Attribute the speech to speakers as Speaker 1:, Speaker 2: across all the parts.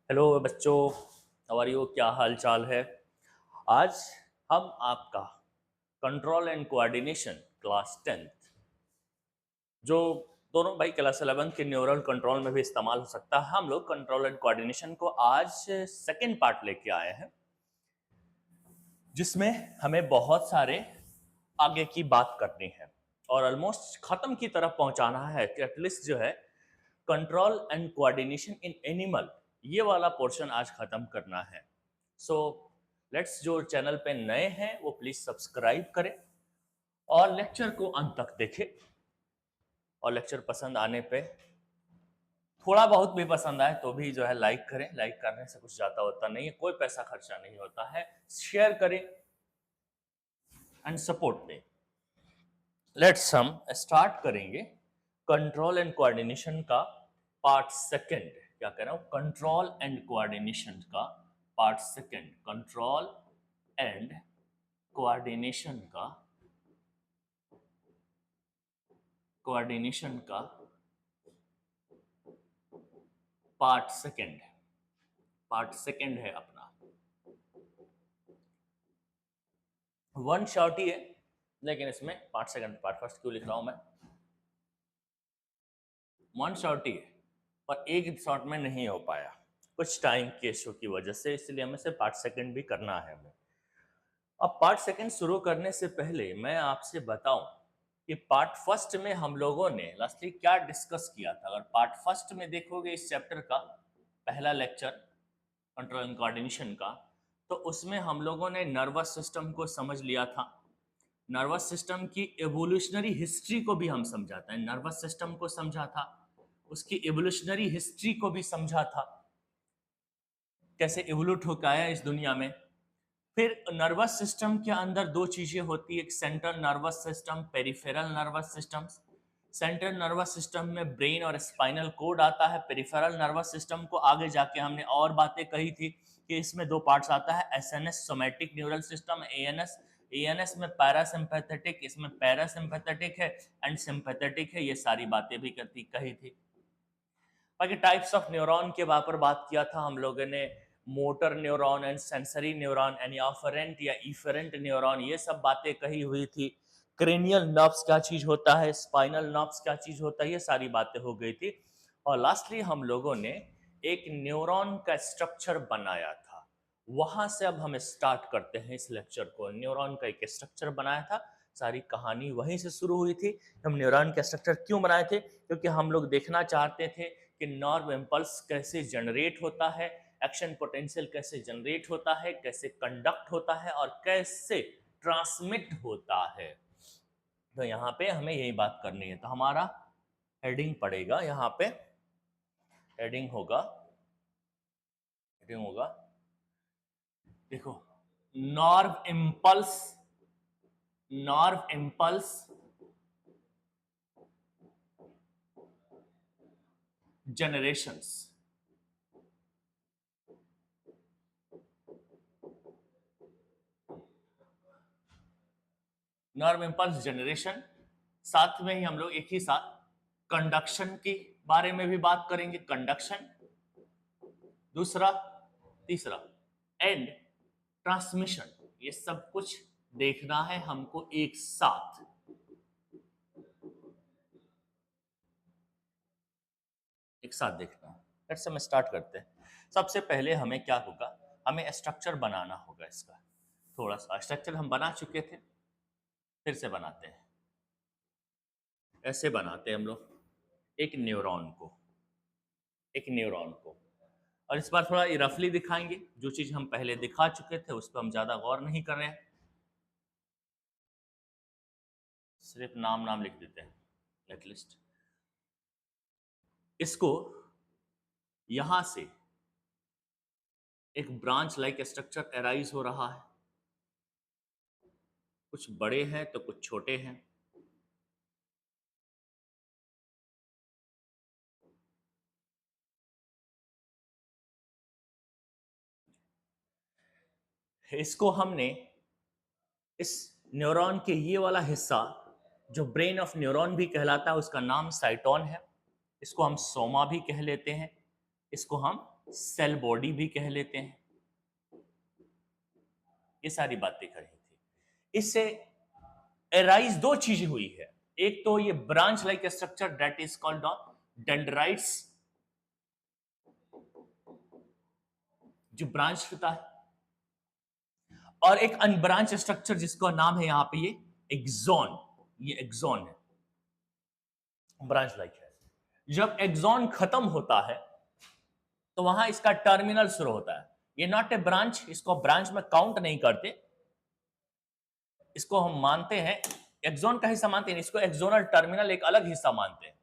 Speaker 1: Hello बच्चों, हमारी वो क्या हाल चाल है। आज हम आपका control and coordination class 10th, जो दोनों भाई क्लास 11 के न्यूरल कंट्रोल में भी इस्तेमाल हो सकता है, हम लोग कंट्रोल एंड कोऑर्डिनेशन को आज सेकंड पार्ट लेके आए हैं, जिसमें हमें बहुत सारे आगे की बात करनी है और ऑलमोस्ट खत्म की तरफ पहुंचाना है कि एटलीस्ट जो है control and coordination in animal, ये वाला पोर्शन आज खत्म करना है। सो लेट्स, जो चैनल पे नए हैं वो प्लीज सब्सक्राइब करें और लेक्चर को अंत तक देखें। और लेक्चर पसंद आने पे, थोड़ा बहुत भी पसंद आए तो भी जो है लाइक करें। लाइक करने से कुछ जाता होता नहीं है, कोई पैसा खर्चा नहीं होता है। शेयर करें एंड सपोर्ट दें। लेट्स हम स्टार्ट करेंगे कंट्रोल एंड कोऑर्डिनेशन का पार्ट सेकंड। क्या कह रहा हूं? कंट्रोल एंड कोऑर्डिनेशन का part second. Control and coordination का पार्ट सेकंड है अपना। वन शॉर्ट ही है, लेकिन इसमें पार्ट सेकंड पार्ट फर्स्ट क्यों लिख रहा हूं मैं? वन शॉर्ट ही है, पर एक शॉर्ट में नहीं हो पाया कुछ टाइम के इशू की वजह से, इसलिए हमें से पार्ट सेकंड भी करना है हमें। अब पार्ट सेकंड शुरू करने से पहले मैं आपसे बताऊं कि पार्ट फर्स्ट में हम लोगों ने लास्टली क्या डिस्कस किया था। अगर पार्ट फर्स्ट में देखोगे इस चैप्टर का पहला लेक्चर कंट्रोल एंड कोऑर्डिनेशन का, तो उसमें हम लोगों ने नर्वस सिस्टम को समझ लिया था। नर्वस सिस्टम की एवोल्यूशनरी हिस्ट्री को भी हम समझा था। नर्वस सिस्टम को समझा था, उसकी एवोल्यूशनरी हिस्ट्री को भी समझा था, कैसे एवोल्यूट होकर आया इस दुनिया में। फिर नर्वस सिस्टम के अंदर दो चीजें होती है, एक central nervous system, peripheral nervous system. Central nervous system में ब्रेन और स्पाइनल कोड आता है। पेरिफेरल नर्वस सिस्टम को आगे जाके हमने और बातें कही थी कि इसमें दो पार्ट्स आता है, SNS somatic neural system, ANS. ANS में पैरासिम्पैथेटिक, इसमें पैरासिम्पैथेटिक है एंड सिंपैथेटिक है। ये सारी बातें भी कही थी। बाकी टाइप्स ऑफ न्यूरॉन के पर बात किया था हम लोगों ने, motor neuron and sensory neuron and afferent या इफरेंट न्यूरॉन, ये सब बातें कही हुई थी। क्रेनियल नर्व्स क्या चीज होता है, स्पाइनल नर्व्स क्या चीज होता है, ये सारी बातें हो गई थी। और लास्टली हम लोगों ने एक न्यूरॉन का स्ट्रक्चर बनाया था। वहां से अब हम स्टार्ट करते हैं इस लेक्चर को। न्यूरॉन का एक स्ट्रक्चर बनाया था, सारी कहानी वहीं से शुरू हुई थी। हम न्यूरॉन का स्ट्रक्चर क्यों बनाए थे? क्योंकि हम लोग देखना चाहते थे कि नर्व इम्पल्स कैसे जनरेट होता है, एक्शन पोटेंशियल कैसे जनरेट होता है, कैसे कंडक्ट होता है और कैसे ट्रांसमिट होता है। तो यहाँ पे हमें यही बात करनी है। तो हमारा हेडिंग पड़ेगा यहाँ पे, हेडिंग होगा देखो, nerve impulse generations. Nerve impulse generation, साथ में ही हम लोग एक ही साथ कंडक्शन के बारे में भी बात करेंगे। कंडक्शन दूसरा, तीसरा एंड ट्रांसमिशन, ये सब कुछ देखना है हमको एक साथ। देखना है। लेट्स हम स्टार्ट करते हैं। सबसे पहले हमें क्या होगा, हमें स्ट्रक्चर बनाना होगा इसका। थोड़ा सा स्ट्रक्चर हम बना चुके थे, फिर से बनाते हैं। ऐसे बनाते हैं हम लोग एक न्यूरॉन को और इस बार थोड़ा रफली दिखाएंगे। जो चीज हम पहले दिखा चुके थे उस पर हम ज्यादा गौर नहीं कर रहे हैं, सिर्फ नाम नाम लिख देते हैं एटलीस्ट। इसको यहां से एक ब्रांच लाइक स्ट्रक्चर एराइज हो रहा है। कुछ बड़े हैं तो कुछ छोटे हैं। इसको हमने इस न्यूरॉन के ये वाला हिस्सा जो ब्रेन ऑफ न्यूरॉन भी कहलाता है, उसका नाम साइटोन है। इसको हम सोमा भी कह लेते हैं, इसको हम सेल बॉडी भी कह लेते हैं। ये सारी बातें कही थी। इससे एराइज दो चीजें हुई है। एक तो ये branch like structure that is called dendrites, जो ब्रांच होता है, और एक अनब्रांच स्ट्रक्चर जिसका नाम है यहां पे ये एक्सॉन। ये एक्सॉन है, ब्रांच लाइक है। जब एक्सॉन खत्म होता है तो वहां इसका टर्मिनल शुरू होता है। ये नॉट ए ब्रांच, इसको ब्रांच में काउंट नहीं करते, इसको हम मानते हैं एक्सॉन का हिस्सा मानते हैं, इसको एक्सोनल टर्मिनल एक अलग हिस्सा मानते हैं,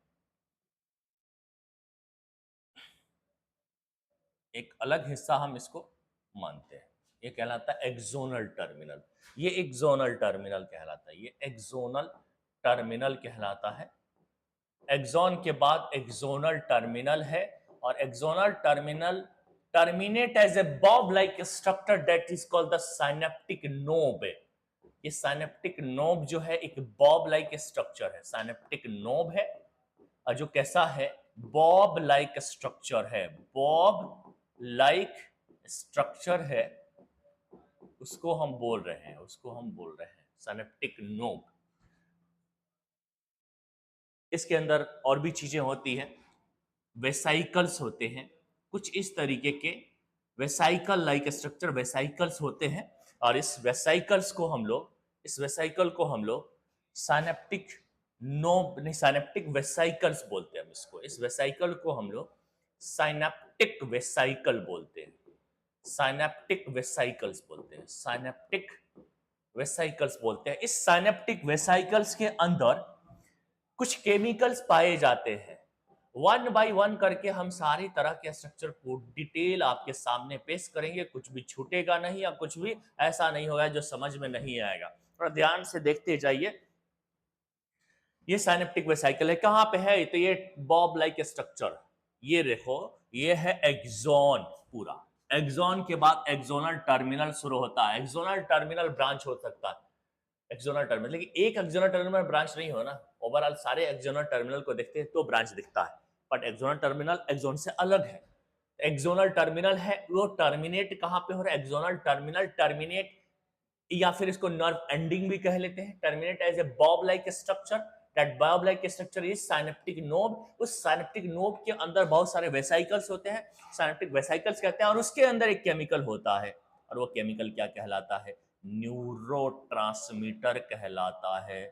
Speaker 1: एक अलग हिस्सा हम इसको मानते हैं। ये कहलाता है एक्सोनल टर्मिनल। ये एक्सोनल टर्मिनल कहलाता है, ये एक्सोनल टर्मिनल कहलाता है। एक्सॉन के बाद एक्सोनल टर्मिनल है, और axonal terminal terminate as a बॉब like structure that is called the synaptic knob. ये साइनेप्टिक नोब जो है एक बॉब लाइक स्ट्रक्चर है, साइनेप्टिक नोब है, और जो कैसा है, बॉब लाइक स्ट्रक्चर है, बॉब लाइक स्ट्रक्चर है, उसको हम बोल रहे हैं, उसको हम बोल रहे हैं साइनेप्टिक नोब। इसके अंदर और भी चीजें होती हैं, वेसाइकल्स होते हैं, कुछ इस तरीके के वेसाइकल लाइक स्ट्रक्चर वेसाइकल्स होते हैं, और इस वेसाइकल्स को हम लोग, इस वेसाइकल को हम लोग साइनेप्टिक नोब नहीं, साइनेप्टिक वेसाइकल्स बोलते हैं हम इसको। इस वेसाइकल को हम लोग साइनेप्टिक वेसाइकल बोलते हैं, साइनेप्टिक वेसाइकल्स बोलते हैं, साइनेप्टिक वेसाइकल्स बोलते हैं। इस साइनेप्टिक वेसाइकल्स के अंदर कुछ केमिकल्स पाए जाते हैं। वन बाय वन करके हम सारी तरह के स्ट्रक्चर को डिटेल आपके सामने पेश करेंगे, कुछ भी छूटेगा नहीं, या कुछ भी ऐसा नहीं होगा जो समझ में नहीं आएगा। थोड़ा ध्यान से देखते जाइए। ये साइनेप्टिक वेसाइकल है, कहां पे है, तो ये बॉब लाइक स्ट्रक्चर, ये देखो, ये है एक्सॉन पूरा। एक्सॉन के बाद एक्सोनल टर्मिनल शुरू होता है। एक्सोनल टर्मिनल ब्रांच हो सकता है, एक्सोनल टर्मिनल, लेकिन एक एक्सोनल टर्मिनल ब्रांच नहीं हो ना। ओवरऑल सारे एक्सोनल टर्मिनल को देखते हैं तो ब्रांच दिखता है, बट एक्सोनल टर्मिनल एक्सोन से अलग है। एक्सोनल टर्मिनल है वो टर्मिनेट कहां पे हो रहा है, एक्सोनल टर्मिनल टर्मिनेट, या फिर इसको नर्व एंडिंग भी कह लेते हैं, टर्मिनेट एज ए बॉब like structure. That Bob like structure is synaptic knob. उस साइनेप्टिक नोब के अंदर बहुत सारे वेसाइकल्स होते हैं, साइनेप्टिक वेसाइकल्स कहते हैं, और उसके अंदर एक केमिकल होता है, और वो केमिकल क्या कहलाता है, न्यूरोट्रांसमीटर कहलाता है।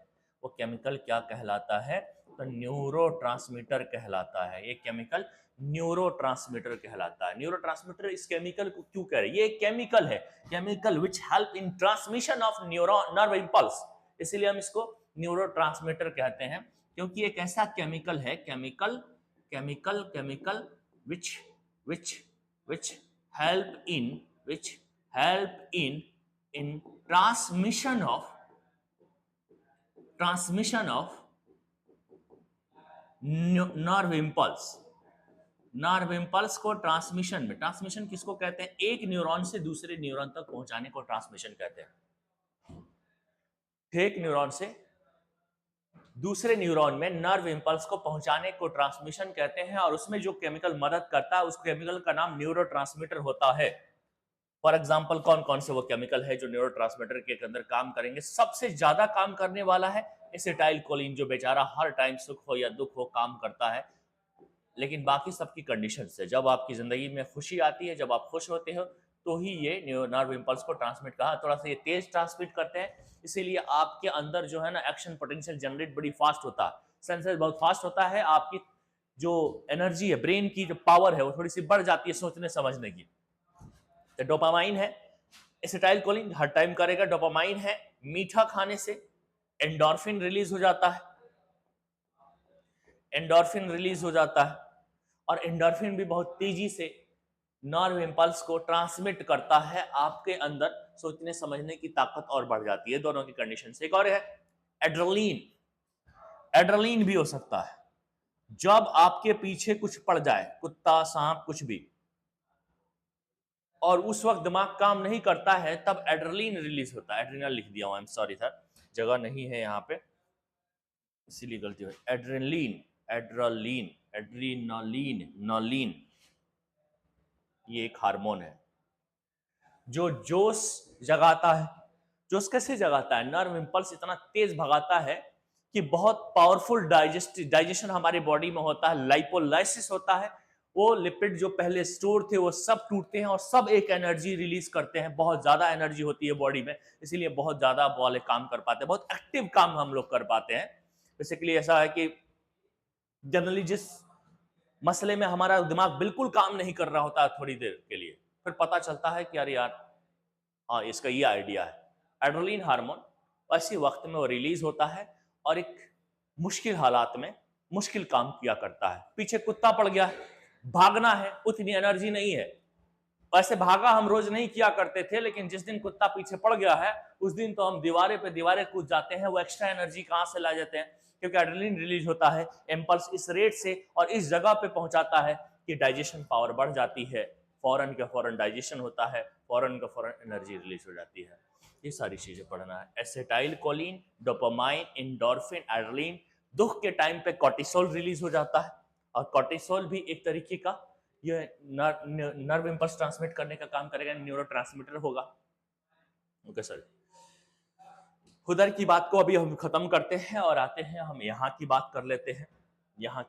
Speaker 1: वो केमिकल क्या कहलाता है, तो न्यूरोट्रांसमीटर कहलाता है। ये केमिकल न्यूरोट्रांसमीटर कहलाता है। न्यूरोट्रांसमीटर इस केमिकल को क्यों कह रहे हैं, ये एक केमिकल है, chemical which help in transmission of neuron nerve impulse, इसीलिए हम इसको न्यूरोट्रांसमीटर कहते हैं, क्योंकि एक ऐसा केमिकल है, chemical chemical chemical which which which help in which help in transmission of nerve impulse. Nerve impulse को ट्रांसमिशन में, ट्रांसमिशन किसको कहते हैं, एक न्यूरॉन से दूसरे न्यूरॉन तक पहुंचाने को ट्रांसमिशन कहते हैं। एक न्यूरॉन से दूसरे न्यूरॉन में नर्व इंपल्स को पहुंचाने को ट्रांसमिशन कहते हैं, और उसमें जो केमिकल मदद करता है उस केमिकल का नाम न्यूरोट्रांसमीटर होता है। फॉर एग्जाम्पल कौन कौन से वो केमिकल है जो न्यूरोट्रांसमीटर के अंदर काम करेंगे, सबसे ज्यादा काम करने वाला है एसिटाइल कोलिन, जो बेचारा हर टाइम सुख हो या दुख हो काम करता है, लेकिन बाकी सबकी कंडीशन से, जब आपकी जिंदगी में खुशी आती है, जब आप खुश होते हो, तो ही ये नर्व इंपल्स को ट्रांसमिट कहा, थोड़ा सा ये तेज ट्रांसमिट करते हैं, इसीलिए आपके अंदर जो है ना एक्शन पोटेंशियल जनरेट बड़ी फास्ट होता है, सेंसर बहुत फास्ट होता है, आपकी जो एनर्जी है, ब्रेन की जो पावर है वो थोड़ी सी बढ़ जाती है सोचने समझने की। तो डोपामाइन है, एसिटाइल कोलिन हर टाइम करेगा, डोपामाइन है, मीठा खाने से एंडोर्फिन रिलीज हो जाता है, एंडोर्फिन रिलीज हो जाता है, और एंडोर्फिन भी बहुत तेजी से नर्व इंपल्स को ट्रांसमिट करता है, आपके अंदर सोचने समझने की ताकत और बढ़ जाती है, दोनों की कंडीशन से। एक और है एड्रेनलिन, एड्रेनलिन भी हो सकता है, जब आपके पीछे कुछ पड़ जाए, कुत्ता सांप कुछ भी, और उस वक्त दिमाग काम नहीं करता है, तब एड्रेनलिन रिलीज होता है। एड्रेनल लिख दिया हूं, आई एम सॉरी सर, जगह नहीं है यहाँ पे इसीलिए गलती हुई। एड्रेनलिन, एड्रेनलिन, एड्रीनालिन, नॉलिन, ये एक हार्मोन है जो जोश जगाता है। जोश कैसे जगाता है? नर्व इंपल्स इतना तेज भगाता है कि बहुत पावरफुल डाइजेशन हमारे बॉडी में होता है, लाइपोलाइसिस होता है। वो लिपिड जो पहले स्टोर थे वो सब टूटते हैं और सब एक एनर्जी रिलीज करते हैं। बहुत ज्यादा एनर्जी होती है बॉडी में, इसीलिए बहुत ज्यादा वाले काम कर पाते हैं, बहुत एक्टिव काम हम लोग कर पाते हैं। बेसिकली ऐसा है कि जनरली जिस मसले में हमारा दिमाग बिल्कुल काम नहीं कर रहा होता है थोड़ी देर के लिए, फिर पता चलता है कि यार हाँ इसका ये आइडिया है। एड्रेनलिन हार्मोन ऐसे वक्त में वो रिलीज होता है और एक मुश्किल हालात में मुश्किल काम किया करता है। पीछे कुत्ता पड़ गया है, भागना है, उतनी एनर्जी नहीं है। वैसे भागा हम रोज नहीं किया करते थे, लेकिन जिस दिन कुत्ता पीछे पड़ गया है उस दिन तो हम दीवारे पे दीवारे कूद जाते हैं। वो एक्स्ट्रा एनर्जी कहां से ला जाते हैं? क्योंकि एड्रेनलिन रिलीज होता है, इंपल्स इस रेट से और इस जगह पे पहुंचाता है कि डाइजेशन पावर बढ़ जाती है, फौरन का फौरन डाइजेशन होता है, फौरन का फौरन एनर्जी रिलीज हो जाती है। ये सारी चीजें पढ़ना है। Acetyl choline, dopamine, endorphin, adrenaline. दुख के टाइम पे कॉर्टिसोल रिलीज हो जाता है और कॉर्टिसोल भी एक तरीके का ये नर्व इंपल्स ट्रांसमिट करने का काम करेगा, न्यूरोट्रांसमीटर होगा। ओके सर, उधर की बात को अभी हम खत्म करते हैं और आते हैं हम यहाँ की बात कर लेते हैं। यहाँ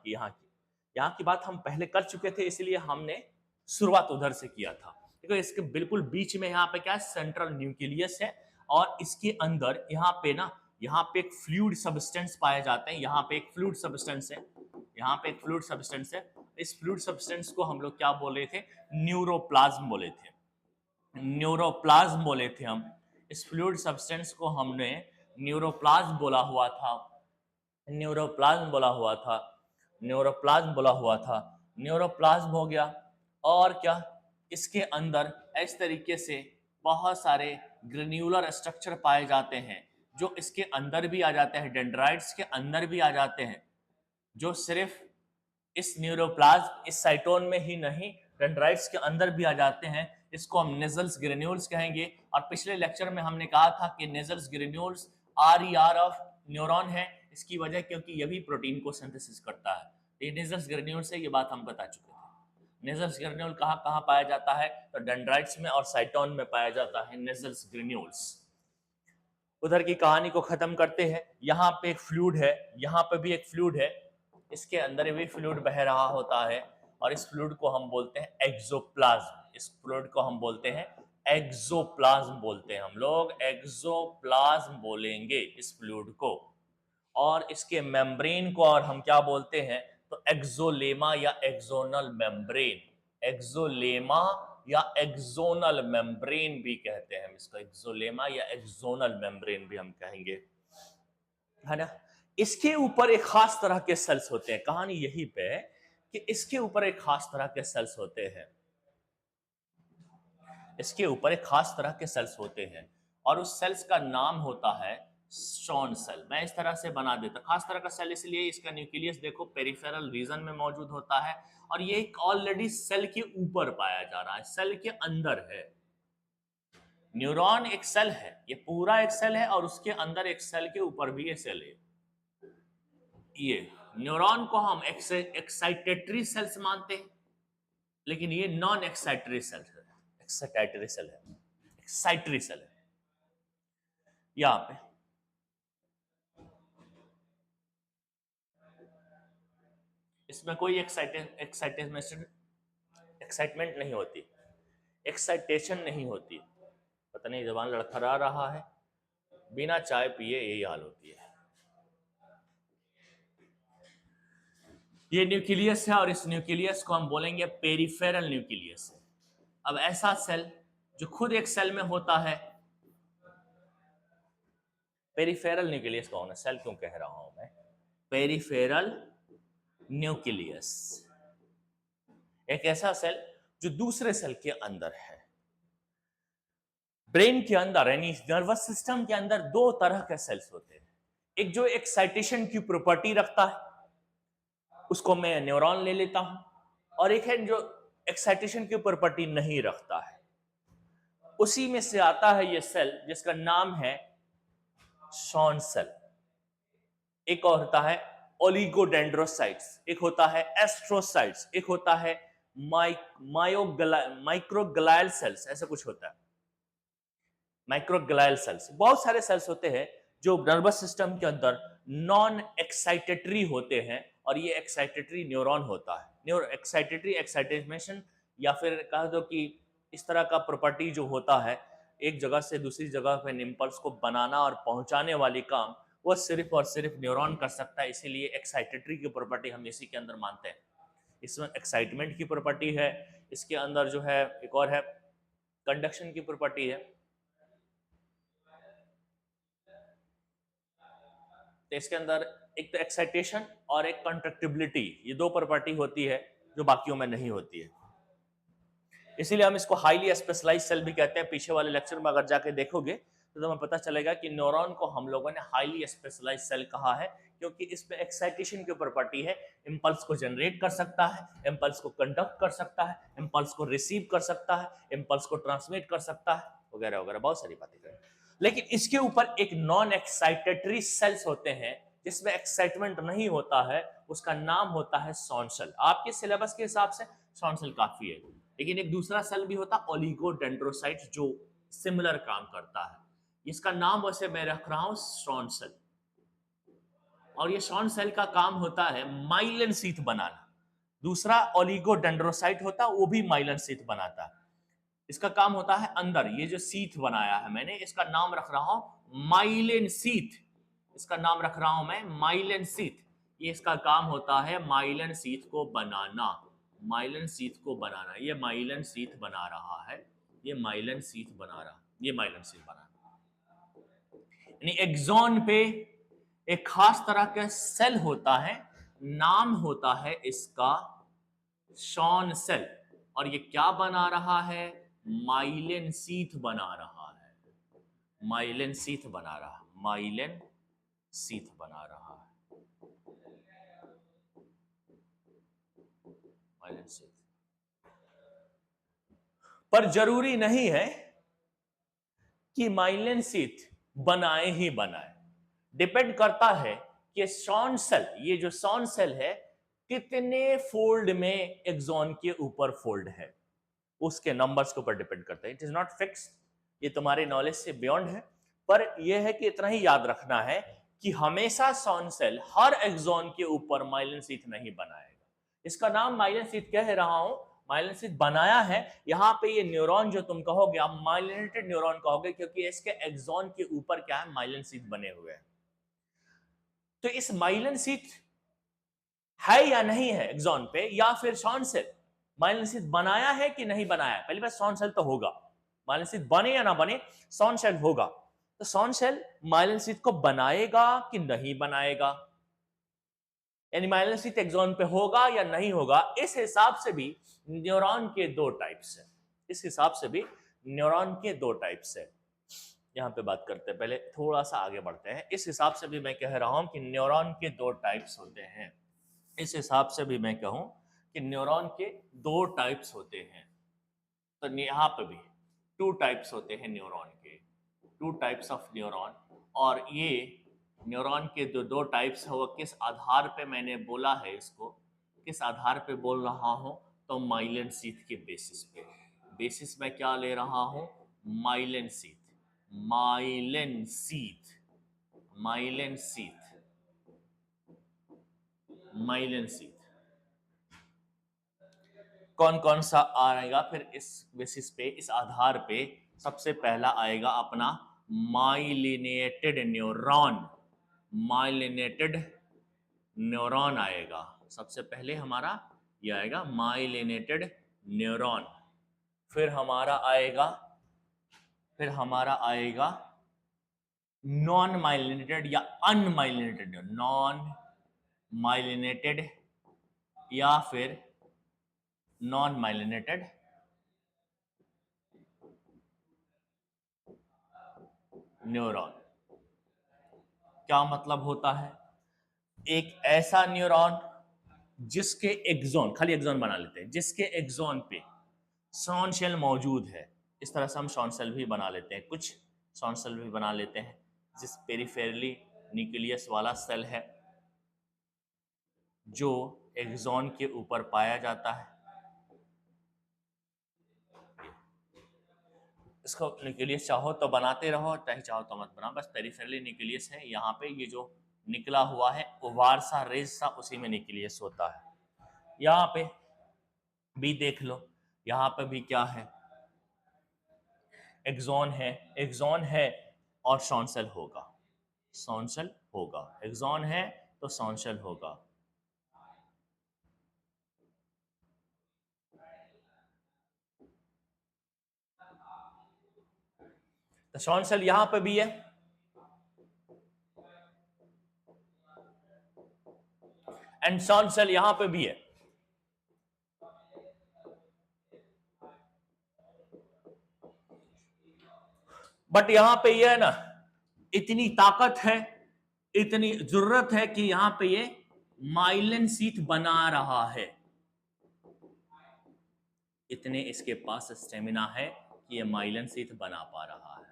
Speaker 1: की बात हम पहले कर चुके थे, इसलिए हमने शुरुआत उधर से किया था। देखो इसके बिल्कुल बीच में यहाँ पे क्या है, सेंट्रल न्यूक्लियस है और इसके अंदर यहाँ पे एक फ्लूइड सब्सटेंस पाए जाते हैं। यहाँ पे एक फ्लूइड सब्सटेंस है। इस फ्लूइड सब्सटेंस को हम लोग क्या बोले थे? न्यूरोप्लाज्म बोले थे हम। इस फ्लूइड सब्सटेंस को हमने न्यूरोप्लाज्म बोला हुआ था। न्यूरोप्लाज्म हो गया। और क्या, इसके अंदर इस तरीके से बहुत सारे ग्रेन्युलर स्ट्रक्चर पाए जाते हैं जो इसके अंदर भी आ जाते हैं, डेंड्राइट्स के अंदर भी आ जाते हैं, जो सिर्फ इस न्यूरोप्लाज्म, इस साइटोन में ही नहीं, डेंड्राइट्स के अंदर भी आ जाते हैं। इसको हम नेजल्स ग्रेन्यूल्स कहेंगे। और पिछले लेक्चर में हमने कहा था कि nasals granules are of neuron है। इसकी वजह क्योंकि ये भी प्रोटीन को सिंथेसिस करता है। ये नेजल्स ग्रेन्यूल्स है, ये बात हम बता चुके थे। नेजल्स ग्रेन्यूल कहाँ कहाँ पाया जाता है? तो डेंड्राइट्स में और साइटोन में पाया जाता है नेजल्स ग्रेन्यूल्स। उधर की कहानी को खत्म करते हैं। यहाँ पे एक फ्लूइड है, यहाँ पे भी एक फ्लूइड है, इसके अंदर भी फ्लूइड बह रहा होता है और इस फ्लूइड को हम बोलते हैं एक्सोप्लाज्म बोलते हैं हम लोग एक्सोप्लाज्म बोलेंगे इस फ्लूइड को। और इसके मेम्ब्रेन को और हम क्या बोलते हैं? तो एक्सोलेमा या एक्सोनल मेम्ब्रेन भी कहते हैं हम इसको। एक्सोलेमा या एक्सोनल मेम्ब्रेन भी हम कहेंगे, है ना। इसके ऊपर एक खास तरह के सेल्स होते हैं। कहानी यही पे है कि इसके ऊपर एक खास तरह के सेल्स होते हैं और उस सेल्स का नाम होता है शॉन सेल। मैं इस तरह से बना देता, खास तरह का सेल इसलिए, इसका न्यूक्लियस देखो पेरिफेरल रीजन में मौजूद होता है और ये एक ऑलरेडी सेल के ऊपर पाया जा रहा है, सेल के अंदर है। न्यूरॉन एक सेल है, ये पूरा एक सेल है और उसके अंदर एक सेल के ऊपर भी ये सेल है। ये न्यूरॉन को हम एक्साइटेटरी सेल्स मानते हैं, लेकिन ये नॉन एक्साइटरी सेल है। एक्साइटरी सेल है यहां पे। इसमें कोई एक्साइटमेंट नहीं होती, एक्साइटेशन नहीं होती। पता नहीं जबान लड़खड़ा रहा है, बिना चाय पिए यही हाल होती है। ये न्यूक्लियस है और इस न्यूक्लियस को हम बोलेंगे पेरिफेरल न्यूक्लियस। अब ऐसा सेल जो खुद एक सेल में होता है, पेरिफेरल न्यूक्लियस कौन है? सेल क्यों कह रहा हूं मैं? पेरिफेरल न्यूक्लियस एक ऐसा सेल जो दूसरे सेल के अंदर है। ब्रेन के अंदर यानी नर्वस सिस्टम के अंदर दो तरह के सेल्स होते हैं। एक जो एक्साइटेशन की प्रॉपर्टी रखता है, उसको मैं न्यूरॉन ले लेता हूं, और एक है जो एक्साइटेशन की प्रॉपर्टी नहीं रखता है। उसी में से आता है ये सेल जिसका नाम है शॉन सेल। एक और होता है ओलिगोडेंड्रोसाइट्स, एक होता है एस्ट्रोसाइट्स, एक होता है माइक्रोग्लायल सेल्स ऐसा कुछ होता है। माइक्रोग्लायल सेल्स, बहुत सारे सेल्स होते हैं जो नर्वस सिस्टम के अंदर नॉन एक्साइटेटरी होते हैं, और ये एक्साइटेटरी न्यूरॉन होता है। न्यूरो एक्साइटेटरी एक्साइटेशन, या फिर कह दो कि इस तरह का प्रॉपर्टी जो होता है, एक जगह से दूसरी जगह पे इम्पल्स को बनाना और पहुंचाने वाली काम वो सिर्फ और सिर्फ न्यूरॉन कर सकता है। इसीलिए एक्साइटेटरी की प्रॉपर्टी हम इसी के अंदर मानते हैं। इसमें एक्साइटमेंट की प्रॉपर्टी है, इसके अंदर जो है एक और है कंडक्शन की प्रॉपर्टी है। तो इसके अंदर एक तो एक्साइटेशन और एक कंट्रैक्टिबिलिटी, ये दो प्रॉपर्टी होती है जो बाकियों में नहीं होती है। इसीलिए हम इसको हाईली स्पेशलाइज्ड सेल भी कहते हैं। पीछे वाले लेक्चर में अगर जाके देखोगे तो तुम्हें पता चलेगा कि न्यूरॉन को हम लोगों ने हाईली स्पेशलाइज्ड सेल कहा है, क्योंकि इसमें एक्साइटेशन की प्रॉपर्टी है। इंपल्स को जनरेट कर सकता है, इंपल्स को कंडक्ट कर सकता है, इंपल्स को रिसीव कर सकता है, इंपल्स को ट्रांसमिट कर सकता है, वगैरह वगैरह बहुत सारी बातें करें। लेकिन इसके ऊपर एक नॉन एक्साइटेटरी सेल्स होते हैं जिसमें एक्साइटमेंट नहीं होता है, उसका नाम होता है शॉन सेल। आपके सिलेबस के हिसाब से शॉन सेल काफी है, लेकिन एक दूसरा सेल भी होता है ओलिगोडेंड्रोसाइट जो सिमिलर काम करता है। इसका नाम वैसे मैं रख रहा हूं शॉन सेल, और ये शॉन सेल का काम होता है माइलिन शीथ बनाना। दूसरा ओलिगोडेंड्रोसाइट होता है, वो भी माइलिन शीथ बनाता है। इसका काम होता है अंदर, ये जो शीथ बनाया है मैंने, इसका नाम रख रहा हूं माइलिन शीथ। इसका नाम रख रहा हूं मैं माइलिन शीथ। ये इसका काम होता है माइलिन शीथ को बनाना, माइलिन शीथ को बनाना। ये माइलिन शीथ बना रहा है, ये माइलिन शीथ बना रहा, ये माइलिन शीथ बना रहा। यानी एक्सॉन पे एक खास तरह का सेल होता है, नाम होता है इसका शॉन सेल, और ये क्या बना रहा है? माइलिन शीथ बना रहा है, माइलिन शीथ बना रहा, माइलिन शीथ बना रहा है, माइलिन शीथ। पर जरूरी नहीं है कि माइलिन शीथ बनाए ही बनाए, डिपेंड करता है कि शॉन सेल, ये जो शॉन सेल है कितने फोल्ड में एक्सॉन के ऊपर फोल्ड है, उसके नंबर्स के ऊपर डिपेंड करता है। इट इज नॉट फिक्स, ये तुम्हारे नॉलेज से बियॉन्ड है, पर यह है कि इतना ही याद रखना है कि हमेशा शॉन सेल हर एक्सॉन के ऊपर माइलिन शीथ नहीं बनाएगा। इसका नाम माइलिन शीथ कह रहा हूं, माइलिन शीथ बनाया है। यहां पे ये न्यूरॉन जो तुम कहोगे, आप माइलिनेटेड न्यूरॉन कहोगे, क्योंकि इसके एक्सॉन के ऊपर क्या है? माइलिन शीथ बने हुए हैं। तो इस माइलिन शीथ है या नहीं है एक्सॉन पे, या फिर शॉन सेल माइलिन शीथ बनाया है कि नहीं बनाया? पहली बात, शॉन सेल तो होगा, माइलिन शीथ बने या ना बने शॉन सेल होगा। तो शॉन सेल माइलिन शीथ को बनाएगा कि नहीं बनाएगा, यानी माइलिन शीथ एक्सॉन पे होगा या नहीं होगा, इस हिसाब से भी न्यूरॉन के दो टाइप्स है। इस हिसाब से भी न्यूरॉन के दो टाइप्स है। यहां पे बात करते हैं, पहले थोड़ा सा आगे बढ़ते हैं। इस हिसाब से भी मैं कह रहा हूं कि न्यूरॉन के दो टाइप्स होते हैं। इस हिसाब से भी मैं कहूं कि न्यूरॉन के दो टाइप्स होते हैं। तो यहाँ पे भी टू टाइप्स होते हैं न्यूरॉन के, टू टाइप्स ऑफ न्यूरॉन। और ये न्यूरॉन के जो दो टाइप्स है वो किस आधार पे मैंने बोला है इसको, किस आधार पे बोल रहा हूँ? तो माइलिन शीथ के बेसिस पे। बेसिस में क्या ले रहा हूँ? Myelin sheath, myelin sheath, myelin sheath, myelin sheath. कौन कौन सा आएगा फिर इस बेसिस पे, इस आधार पे? सबसे पहला आएगा अपना माइलिनेटेड न्यूरॉन, माइलिनेटेड न्यूरॉन आएगा सबसे पहले हमारा, ये आएगा माइलिनेटेड न्यूरॉन। फिर हमारा आएगा, फिर हमारा आएगा नॉन माइलिनेटेड या अनमाइलिनेटेड, नॉन माइलिनेटेड या फिर नॉन माइलिनेटेड न्यूरॉन। क्या मतलब होता है? एक ऐसा न्यूरॉन जिसके एक्सॉन, खाली एक्सॉन बना लेते हैं, जिसके एक्सॉन पे शॉन सेल मौजूद है। इस तरह से हम शॉन सेल भी बना लेते हैं, कुछ शॉन सेल भी बना लेते हैं, जिस पेरिफेरली न्यूक्लियस वाला सेल है जो एक्सॉन के ऊपर पाया जाता है। इसको न्यूक्लियस चाहो तो बनाते रहो, चाहे चाहो तो मत बनाओ, बस पेरिफेरली न्यूक्लियस है। यहाँ पे ये जो निकला हुआ है ओवार सा रेज सा, उसी में न्यूक्लियस होता है। यहाँ पे भी देख लो, यहाँ पे भी क्या है, एक्सॉन है, एक्सॉन है और सॉन्सेल होगा, सॉन्सेल होगा। एक्सॉन है तो सॉन्सेल होगा। तो सॉन्सेल यहां पे भी है, एंड सॉन्सेल यहां पे भी है। बट यहां पे ये है ना, इतनी ताकत है, इतनी जरूरत है कि यहां पे ये माइलिन शीथ बना रहा है। इतने इसके पास स्टेमिना है कि ये माइलिन शीथ बना पा रहा है।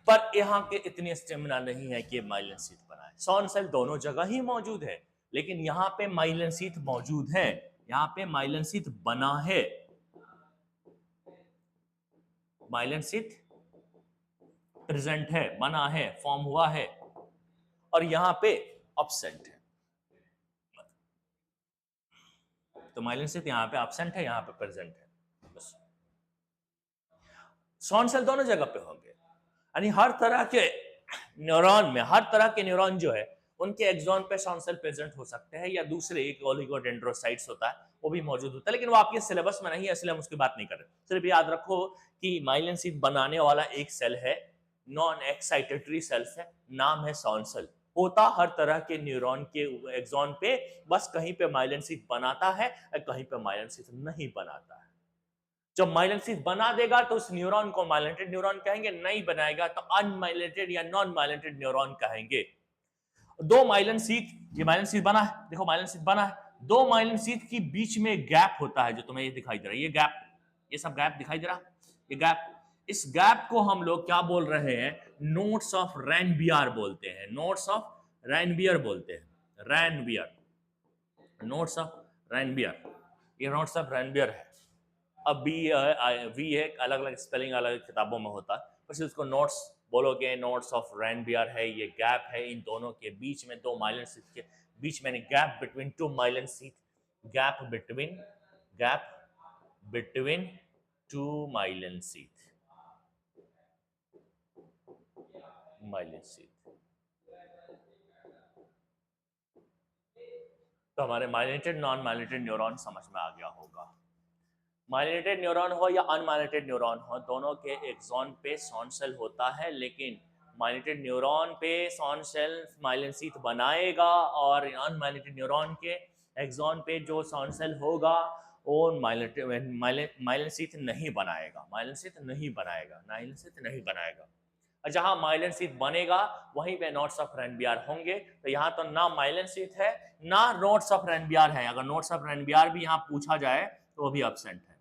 Speaker 1: पर यहाँ के इतनी स्टेमिना नहीं है कि माइलिन शीथ बनाए। सॉन सेल दोनों जगह ही मौजूद है, लेकिन यहाँ पे माइलिन शीथ मौजूद है, यहाँ पे माइलिन शीथ बना है, माइलिन शीथ प्रेजेंट है, बना है, फॉर्म हुआ है, और यहाँ पे एब्सेंट है। तो माइलिन शीथ यहाँ पे एब्सेंट है, यहाँ पे प्रेजेंट है। बस सॉन सेल दोनों जगह पे होंगे, यानी हर तरह के न्यूरॉन में, हर तरह के न्यूरॉन जो है उनके एक्सॉन पे सॉन सेल प्रेजेंट हो सकते हैं, या दूसरे एक ओलिगोडेंड्रोसाइट्स होता है वो भी मौजूद होता है, लेकिन वो आपके सिलेबस में नहीं है, इसलिए हम उसकी बात नहीं कर रहे। सिर्फ याद रखो कि माइलिन शीथ बनाने वाला एक सेल है, नॉन एक्साइटेटरी सेल्स है, नाम है सॉन सेल। होता हर तरह के न्यूरॉन के एक्सॉन पे, बस कहीं पे माइलिन शीथ बनाता है और कहीं पे माइलिन शीथ नहीं बनाता है। जब माइलिन शीथ बना देगा तो उस न्यूरॉन को माइलिनेटेड न्यूरॉन कहेंगे, नहीं बनाएगा तो अनमाइलिनेटेड या नॉन माइलिनेटेड न्यूरॉन कहेंगे। दो माइलिन शीथ, ये माइलिन शीथ बना है, देखो माइलिन शीथ बना है, दो माइलिन शीथ के बीच में गैप होता है जो तुम्हें ये दिखाई दे रहा है, ये गैप, ये सब गैप दिखाई दे रहा, ये गैप, इस गैप को हम लोग क्या बोल रहे हैं, नोट्स ऑफ रैनबियर बोलते हैं, नोट्स ऑफ रैनबियर बोलते हैं, रैनबियर, नोट्स ऑफ रैनबियर, ये नोट्स ऑफ रैनबियर है। अब वी है, अलग अलग स्पेलिंग अलग अलग किताबों में होता है, बस उसको नोट्स बोलोगे, नोट्स ऑफ रैनबियर है, ये गैप है इन दोनों के बीच में, दो माइलिन शीथ के बीच में, gap between two myelin sheath, gap between two myelin sheath, myelin sheath. तो हमारे माइलिनेटेड नॉन माइलिनेटेड न्यूरॉन समझ में आ गया होगा। माइलिनेटेड न्यूरॉन हो या अनमाइलिनेटेड न्यूरॉन हो, दोनों के एक्सॉन पे सॉन सेल होता है, लेकिन माइलिनेटेड न्यूरॉन पे सॉन सेल माइलिन शीथ बनाएगा, और अनमाइलिनेटेड न्यूरॉन के एक्सॉन पे जो सॉन सेल होगा वो माइलिन शीथ नहीं बनाएगा, माइलिन शीथ नहीं बनाएगा, माइलिन शीथ नहीं बनाएगा। जहां माइलिन शीथ बनेगा वहीं पे नोट्स ऑफ रैनबियर होंगे। तो यहाँ तो ना माइलिन शीथ है ना नोट्स ऑफ रैनबियर है, अगर नोट्स ऑफ रैनबियर भी यहाँ पूछा जाए तो वो भी एब्सेंट है।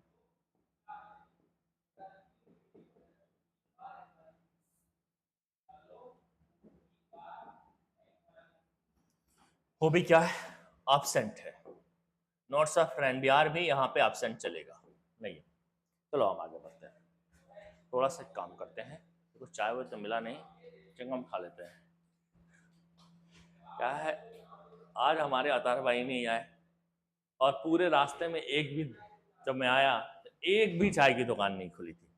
Speaker 1: वो भी क्या है, एब्सेंट है। नोट्स ऑफ रैनबियर भी यहाँ पे एब्सेंट चलेगा नहीं। चलो हम आगे बढ़ते हैं, थोड़ा सा काम करते हैं, कुछ चाय वो तो मिला नहीं, चिंगम खा लेते हैं। क्या है, आज हमारे अतार भाई नहीं आए, और पूरे रास्ते में एक भी, जब मैं आया तो एक भी चाय की दुकान नहीं खुली थी।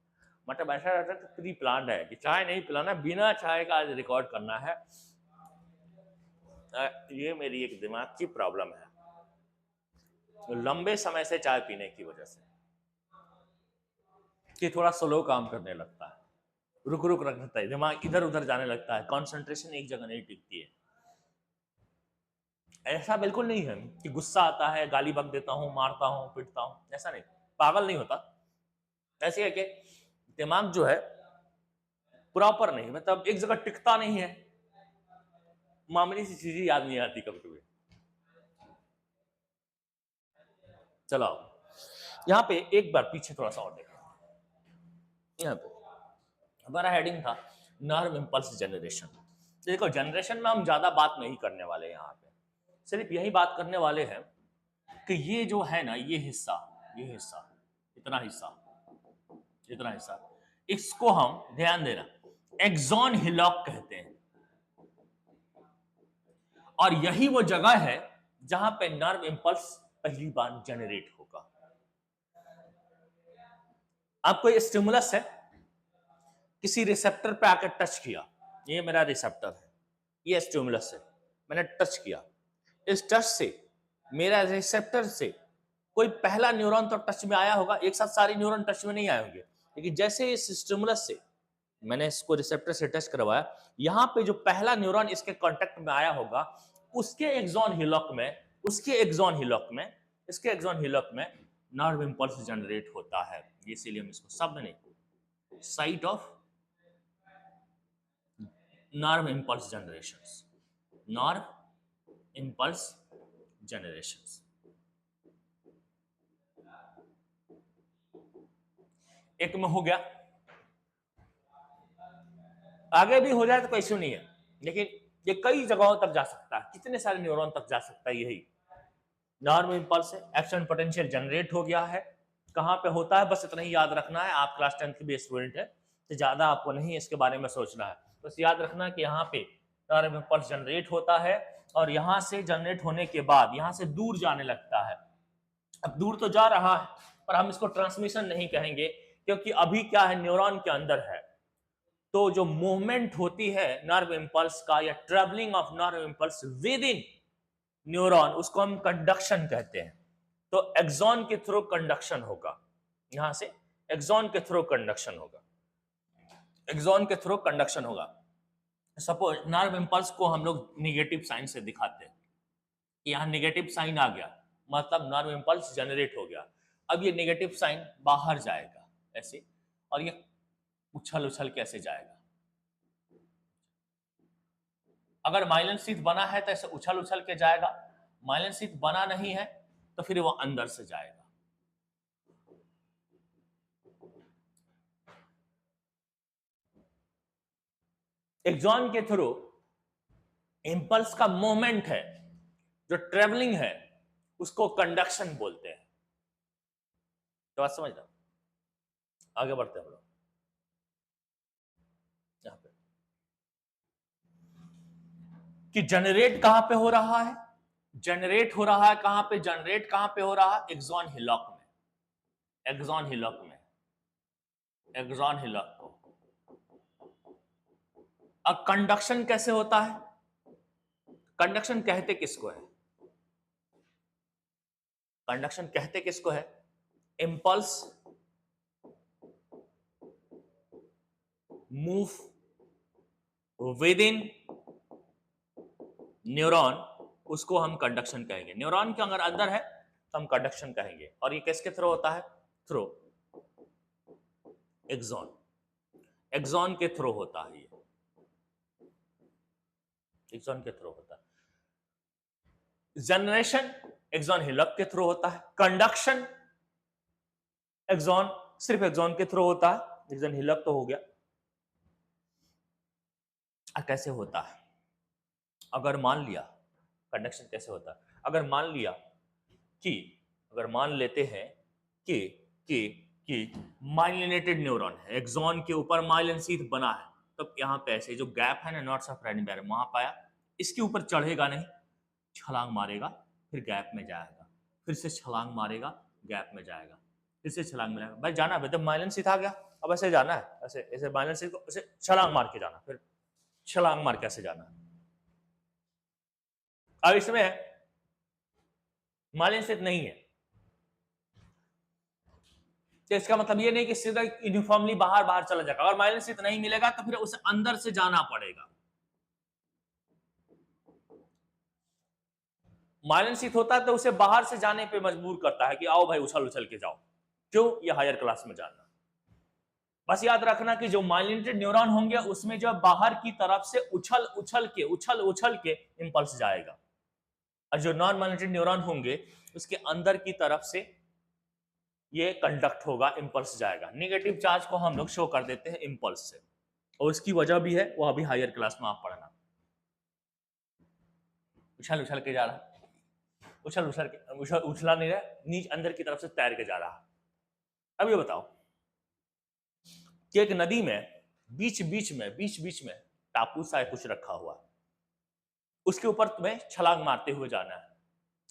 Speaker 1: मतलब ऐसा रहता है प्री प्लान है कि चाय नहीं पिलाना, बिना चाय का आज रिकॉर्ड करना है। ये मेरी एक दिमाग की प्रॉब्लम है, लंबे समय से चाय पीने की वजह से, कि थोड़ा स्लो काम करने लगता है, रुक रुक रखता है, दिमाग इधर उधर जाने लगता है, कंसंट्रेशन एक जगह नहीं टिकती है। ऐसा बिल्कुल नहीं है कि गुस्सा आता है, गाली बक देता हूँ, मारता हूँ, पिटता हूँ, ऐसा नहीं, पागल नहीं होता। ऐसे है कि दिमाग जो है प्रॉपर नहीं, मतलब एक जगह टिकता नहीं है, मामूली सी चीजें याद नहीं आती कभी कभी। चलो यहाँ पे एक बार पीछे थोड़ा सा और देखो, यहाँ पे हमारा हेडिंग था नर्व इंपल्स जनरेशन। देखो जनरेशन में हम ज्यादा बात नहीं करने वाले, यहाँ पे सिर्फ यही बात करने वाले हैं कि ये जो है ना, ये हिस्सा, इतना हिस्सा, इतना हिस्सा, इसको हम ध्यान देना एक्सॉन हिलॉक कहते हैं। और यही वो जगह है जहां पे नर्व इंपल्स पहली बार जनरेट होगा। आपको ये स्टिमुलस है, किसी रिसेप्टर पे आकर टच किया, ये मेरा रिसेप्टर है, ये स्टिमुलस है, मैंने टच किया, इस टच से मेरा रिसेप्टर से कोई पहला न्यूरॉन तो टच में आया होगा, एक साथ सारे न्यूरॉन टच में नहीं आए होंगे, लेकिन जैसे इस स्टिमुलस से मैंने इसको रिसेप्टर से टच करवाया, यहां पे जो पहला न्यूरॉन इसके कांटेक्ट में आया होगा, उसके एक्सॉन हिलॉक में, इसके एक्सॉन हिलॉक में नर्व इंपल्स जनरेट होता है। इसीलिए हम इसको शब्द नहीं, site of nerve impulse generations, nerve impulse generations. एक में हो गया, आगे भी हो जाए तो कोई इश्यू नहीं है, लेकिन ये कई जगहों तक जा सकता है, कितने सारे न्यूरॉन तक जा सकता है। यही नॉर्म इंपल्स है, एक्शन पोटेंशियल जनरेट हो गया है, कहां पे होता है बस इतना ही याद रखना है। आप क्लास 10 के भी स्टूडेंट है तो ज्यादा आपको नहीं इसके बारे में सोचना है, बस याद रखना कि यहाँ पे नॉर्म इंपल्स जनरेट होता है और यहां से जनरेट होने के बाद यहां से दूर जाने लगता है। अब दूर तो जा रहा है पर हम इसको ट्रांसमिशन नहीं कहेंगे, क्योंकि अभी क्या है, न्यूरॉन के अंदर है, तो जो मूवमेंट होती है नर्व इंपल्स का या travelling of nerve impulse with in neuron, उसको हम कंडक्शन कहते हैं। तो एक्सॉन के थ्रू कंडक्शन होगा, यहां से एक्सॉन के थ्रू कंडक्शन होगा, एक्सॉन के थ्रू कंडक्शन होगा। सपोज नर्व इंपल्स को हम लोग निगेटिव साइन से दिखाते हैं कि यहां निगेटिव साइन आ गया, मतलब नर्व इंपल्स जनरेट हो गया। अब ये निगेटिव साइन बाहर जाएगा ऐसे, और ये उछल उछल कैसे जाएगा। अगर माइलिन शीथ बना है तो ऐसे उछल उछल के जाएगा, माइलिन शीथ बना नहीं है तो फिर वो अंदर से जाएगा। एक्सॉन के थ्रू इंपल्स का मूवमेंट है, जो ट्रेवलिंग है, उसको कंडक्शन बोलते हैं। तो बात समझ रहा, आगे बढ़ते हैं हम लोग। यहां पे कि जनरेट कहां पे हो रहा है, जनरेट हो रहा है कहां पे, जनरेट कहां पे हो रहा है, एक्सॉन हिलॉक में, एक्सॉन हिलॉक में, एक्सॉन हिलॉक को। अब कंडक्शन कैसे होता है, कंडक्शन कहते किसको है, कंडक्शन कहते किसको है, impulse move with in neuron, उसको हम कंडक्शन कहेंगे। न्यूरॉन के अगर अंदर है तो हम कंडक्शन कहेंगे। और ये किसके थ्रू होता है, थ्रू एक्सॉन, एक्सॉन के थ्रू होता है, ये एक्सॉन के थ्रू होता है। जनरेशन एक्सॉन हिलॉक के थ्रू होता है, कंडक्शन एक्सॉन सिर्फ एक्सॉन के थ्रू होता है, एक्सॉन हिलॉक तो हो गया। कैसे होता है, अगर मान लिया कंडक्शन कैसे होता है, अगर मान लिया कि, अगर मान लेते हैं कि कि कि माइलिनेटेड न्यूरॉन है, एक्सॉन के ऊपर माइलिन शीथ बना है, तब यहां पे ऐसे जो गैप है ना, नॉट्स ऑफ रेनिबैर, वहां पाया, इसके ऊपर चढ़ेगा नहीं, छलांग मारेगा, फिर गैप में जाएगा, फिर से छलांग मारेगा, गैप में जाएगा, फिर से छलांग मारेगा। भाई जाना है, तो माइलिन शीथ आ गया, अब ऐसे जाना है, ऐसे ऐसे माइलिन शीथ को ऐसे छलांग मार के जाना, फिर छलांग मार के ऐसे जाना। अब इसमें माइलिन शीथ नहीं है, तो इसका मतलब ये नहीं कि सीधा यूनिफॉर्मली बाहर बाहर चला जाएगा। अगर माइलिन शीथ नहीं मिलेगा तो फिर उसे अंदर से जाना पड़ेगा। माइलिन शीथ होता है तो उसे बाहर से जाने पे मजबूर करता है कि आओ भाई उछल उछल के जाओ, क्यों, ये हायर क्लास में जाना। बस याद रखना कि जो माइलिनेटेड न्यूरॉन होंगे उसमें जो बाहर की तरफ से उछल उछल के इंपल्स जाएगा, और जो नॉन माइलिनेटेड न्यूरॉन होंगे उसके अंदर की तरफ से ये कंडक्ट होगा, इंपल्स जाएगा। नेगेटिव चार्ज को हम लोग शो कर देते हैं इंपल्स से, और उसकी वजह भी है, वो अभी हायर क्लास में आप पढ़ना। उछल उछल के जा रहा, उछला नहीं रहा, नीचे अंदर की तरफ से तैर के जा रहा। अब ये बताओ कि एक नदी में बीच बीच में टापू सा कुछ रखा हुआ है, उसके ऊपर तुम्हें छलांग मारते हुए जाना है,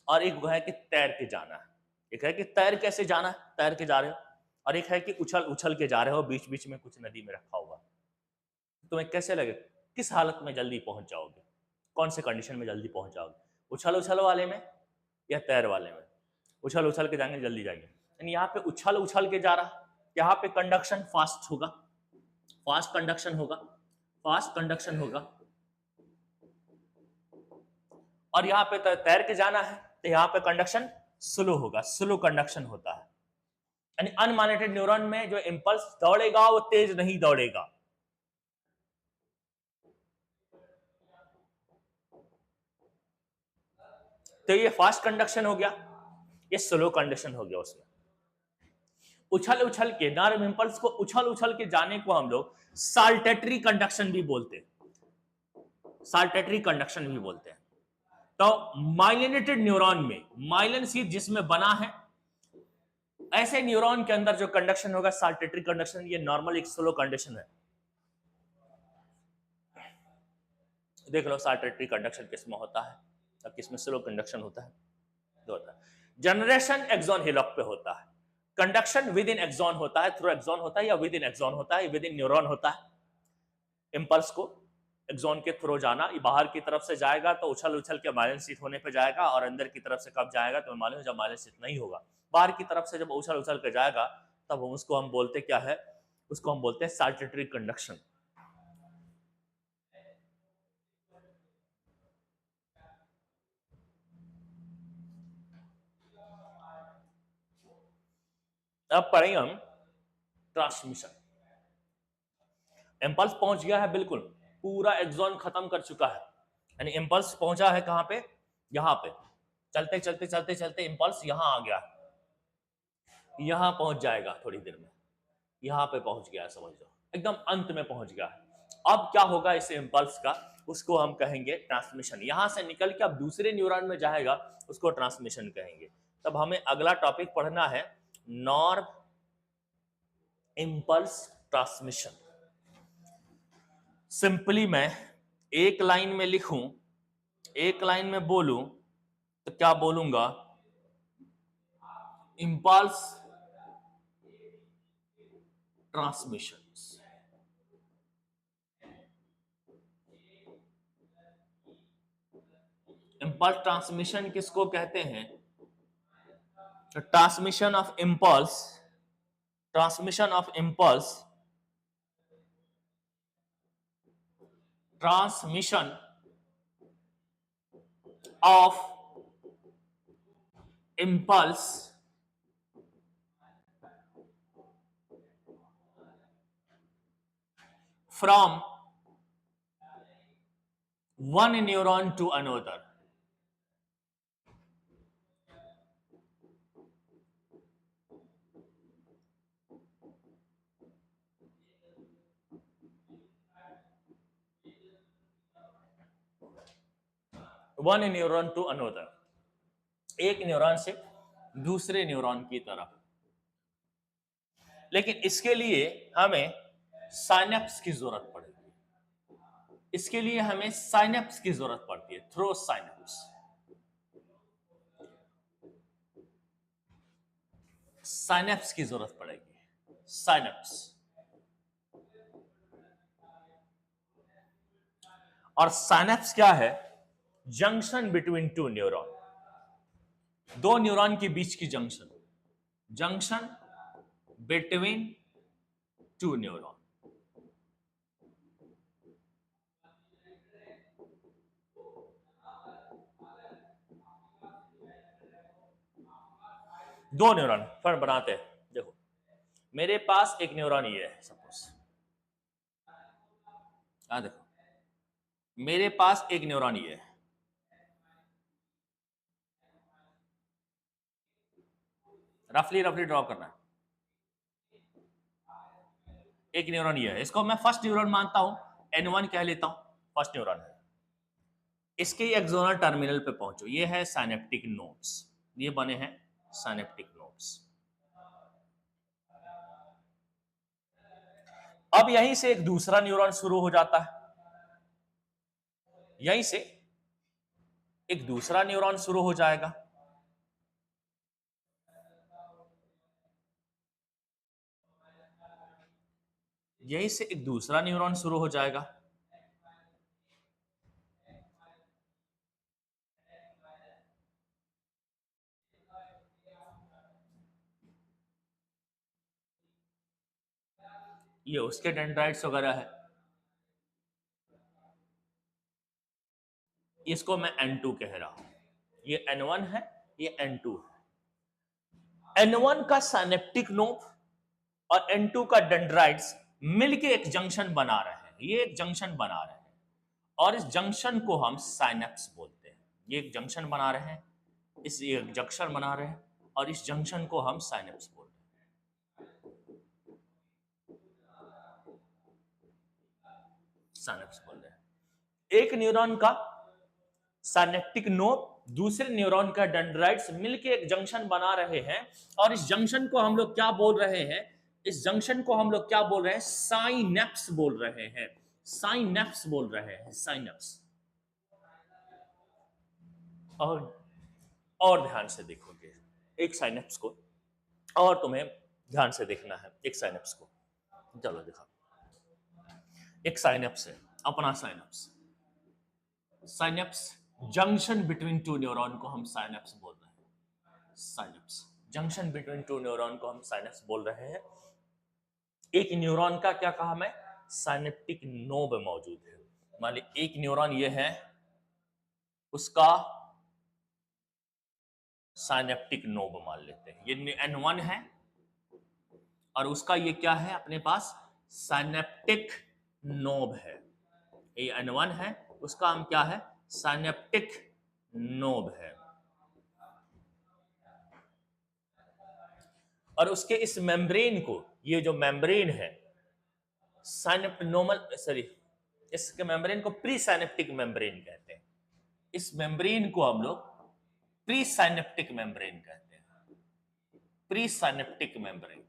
Speaker 1: और एक वो है कि तैर के जाना है। एक है कि तैर कैसे जाना है, तैर के जा रहे हो, और एक है कि उछल उछल के जा रहे हो बीच बीच में कुछ नदी में रखा हुआ। तुम्हें कैसे लगे, किस हालत में जल्दी पहुंच जाओगे, कौन से कंडीशन में जल्दी पहुंच जाओगे, उछल उछल वाले में या तैर वाले में? उछल उछल के जाएंगे जल्दी जाएंगे। यानी यहाँ पे उछल उछल के जा रहा, यहाँ पे कंडक्शन फास्ट होगा, फास्ट कंडक्शन होगा, फास्ट कंडक्शन होगा, और यहाँ पे तैर के जाना है तो यहाँ पे कंडक्शन स्लो होगा, स्लो कंडक्शन होता है। यानी अनमाइलेटेड न्यूरॉन में जो इंपल्स दौड़ेगा वो तेज नहीं दौड़ेगा। तो ये फास्ट कंडक्शन हो गया, ये स्लो कंडक्शन हो गया। उसमें उछल उछल के नर्व इंपल्स को उछल उछल के जाने को हम लोग साल्टेटरी कंडक्शन भी बोलते हैं, साल्टेटरी कंडक्शन भी बोलते हैं। तो माइलिनेटेड न्यूरॉन में माइलिन शीथ जिसमें बना है, ऐसे न्यूरॉन के अंदर जो कंडक्शन होगा साल्टेटरी कंडक्शन, ये नॉर्मल एक स्लो कंडीशन है। देख लो साल्टेटरी कंडक्शन किसमें होता है और किसमें स्लो कंडक्शन होता है। जनरेशन एक्सॉन हिलॉक पे होता है, कंडक्शन विद इन एक्सॉन होता है, थ्रू एक्सॉन होता है या विद इन एक्सॉन होता है, विद इन न्यूरॉन होता है। इंपल्स को एक्सॉन के थ्रू जाना, ये बाहर की तरफ से जाएगा तो उछल उछल के माइलिन शीथ होने पे जाएगा, और अंदर की तरफ से कब जाएगा तो मालूम है जब माइलिन शीथ नहीं होगा। बाहर की तरफ से जब उछल उछल के जाएगा तब उसको हम बोलते क्या है, उसको हम बोलते हैं साल्टेटरी कंडक्शन। अब पढ़ेंगे हम ट्रांसमिशन। इंपल्स पहुंच गया है, बिल्कुल पूरा एक्सॉन खत्म कर चुका है, यानी इंपल्स पहुंचा है कहां पे, यहां पे। चलते चलते चलते चलते इंपल्स यहां आ गया, यहां पहुंच जाएगा थोड़ी देर में, यहां पे पहुंच गया, समझ लो एकदम अंत में पहुंच गया है। अब क्या होगा इस इंपल्स का, उसको हम कहेंगे ट्रांसमिशन। यहां से निकल के अब दूसरे न्यूरॉन में जाएगा, उसको ट्रांसमिशन कहेंगे। तब हमें अगला टॉपिक पढ़ना है नॉर्म इंपल्स ट्रांसमिशन। सिंपली मैं एक लाइन में लिखूं, एक लाइन में बोलूं तो क्या बोलूंगा, इंपल्स ट्रांसमिशन। इंपल्स ट्रांसमिशन किसको कहते हैं, transmission of impulse, transmission of impulse, transmission of impulse from one neuron to another. One neuron to another, एक न्यूरॉन से दूसरे न्यूरॉन की तरफ। लेकिन इसके लिए हमें साइनेप्स की जरूरत पड़ेगी, इसके लिए हमें साइनेप्स की जरूरत पड़ती है, थ्रू साइनेप्स। साइनेप्स की जरूरत पड़ेगी, साइनेप्स। और साइनेप्स क्या है, जंक्शन बिटवीन टू न्यूरॉन, दो न्यूरॉन के बीच की junction, junction between two neuron. दो न्यूरॉन फर्क बनाते हैं। देखो मेरे पास एक न्यूरॉन ये है सपोज, देखो मेरे पास एक न्यूरॉन ये है, रफली रफली ड्रॉ करना है। एक न्यूरॉन ये है, इसको मैं फर्स्ट न्यूरॉन मानता हूं, N1 कह लेता हूं, फर्स्ट न्यूरॉन है। इसके एक्सोनल टर्मिनल पे पहुंचो, ये है साइनेप्टिक नोड्स, ये बने हैं साइनेप्टिक नोड्स। अब यहीं से एक दूसरा न्यूरॉन शुरू हो जाता है, यहीं से एक दूसरा न्यूरॉन शुरू हो जाएगा। यहीं से एक दूसरा न्यूरॉन शुरू हो जाएगा। ये उसके डेंड्राइट्स वगैरह है। इसको मैं N2 कह रहा हूं। ये N1 है, ये N2 है। N1 का साइनेप्टिक नोब और N2 का डेंड्राइट्स मिलके एक जंक्शन बना रहे हैं। ये एक जंक्शन बना रहे हैं और इस जंक्शन को हम साइनेप्स बोलते हैं। ये एक जंक्शन बना रहे हैं, ये जंक्शन बना रहे हैं और इस जंक्शन को हम साइनेप्स बोलते हैं। साइनेप्स बोल रहे हैं। एक न्यूरॉन का साइनेप्टिक नोब दूसरे न्यूरॉन का डेंड्राइट्स मिलके एक जंक्शन बना रहे हैं और इस जंक्शन को हम लोग क्या बोल रहे हैं? इस जंक्शन को हम लोग क्या बोल रहे हैं? साइनेप्स बोल रहे हैं। साइनेप्स बोल रहे हैं, साइनेप्स। और ध्यान से देखोगे एक साइनेप्स को, और तुम्हें ध्यान से देखना है एक साइनेप्स को। चलो दिखा, एक साइनेप्स है, अपना synapse. Synapse junction between two neuron को हम साइनेप्स बोल रहे हैं। Synapse junction between two neuron को हम साइनेप्स बोल रहे हैं। एक न्यूरॉन का क्या कहा मैं? साइनेप्टिक नोब मौजूद है। मान ली एक न्यूरॉन ये है, उसका साइनेप्टिक नोब मान लेते हैं, ये N1 है और उसका ये क्या है अपने पास? साइनेप्टिक नोब है। ये N1 है, उसका हम क्या है? साइनेप्टिक नोब है। और उसके इस मेम्ब्रेन को, ये जो मेम्ब्रेन है साइनेप्टिनोमल, सॉरी, इसके मेम्ब्रेन को प्री साइनेप्टिक मेम्ब्रेन कहते हैं। इस मेम्ब्रेन को हम लोग प्री साइनेप्टिक मेम्ब्रेन कहते हैं। Pre synaptic membrane.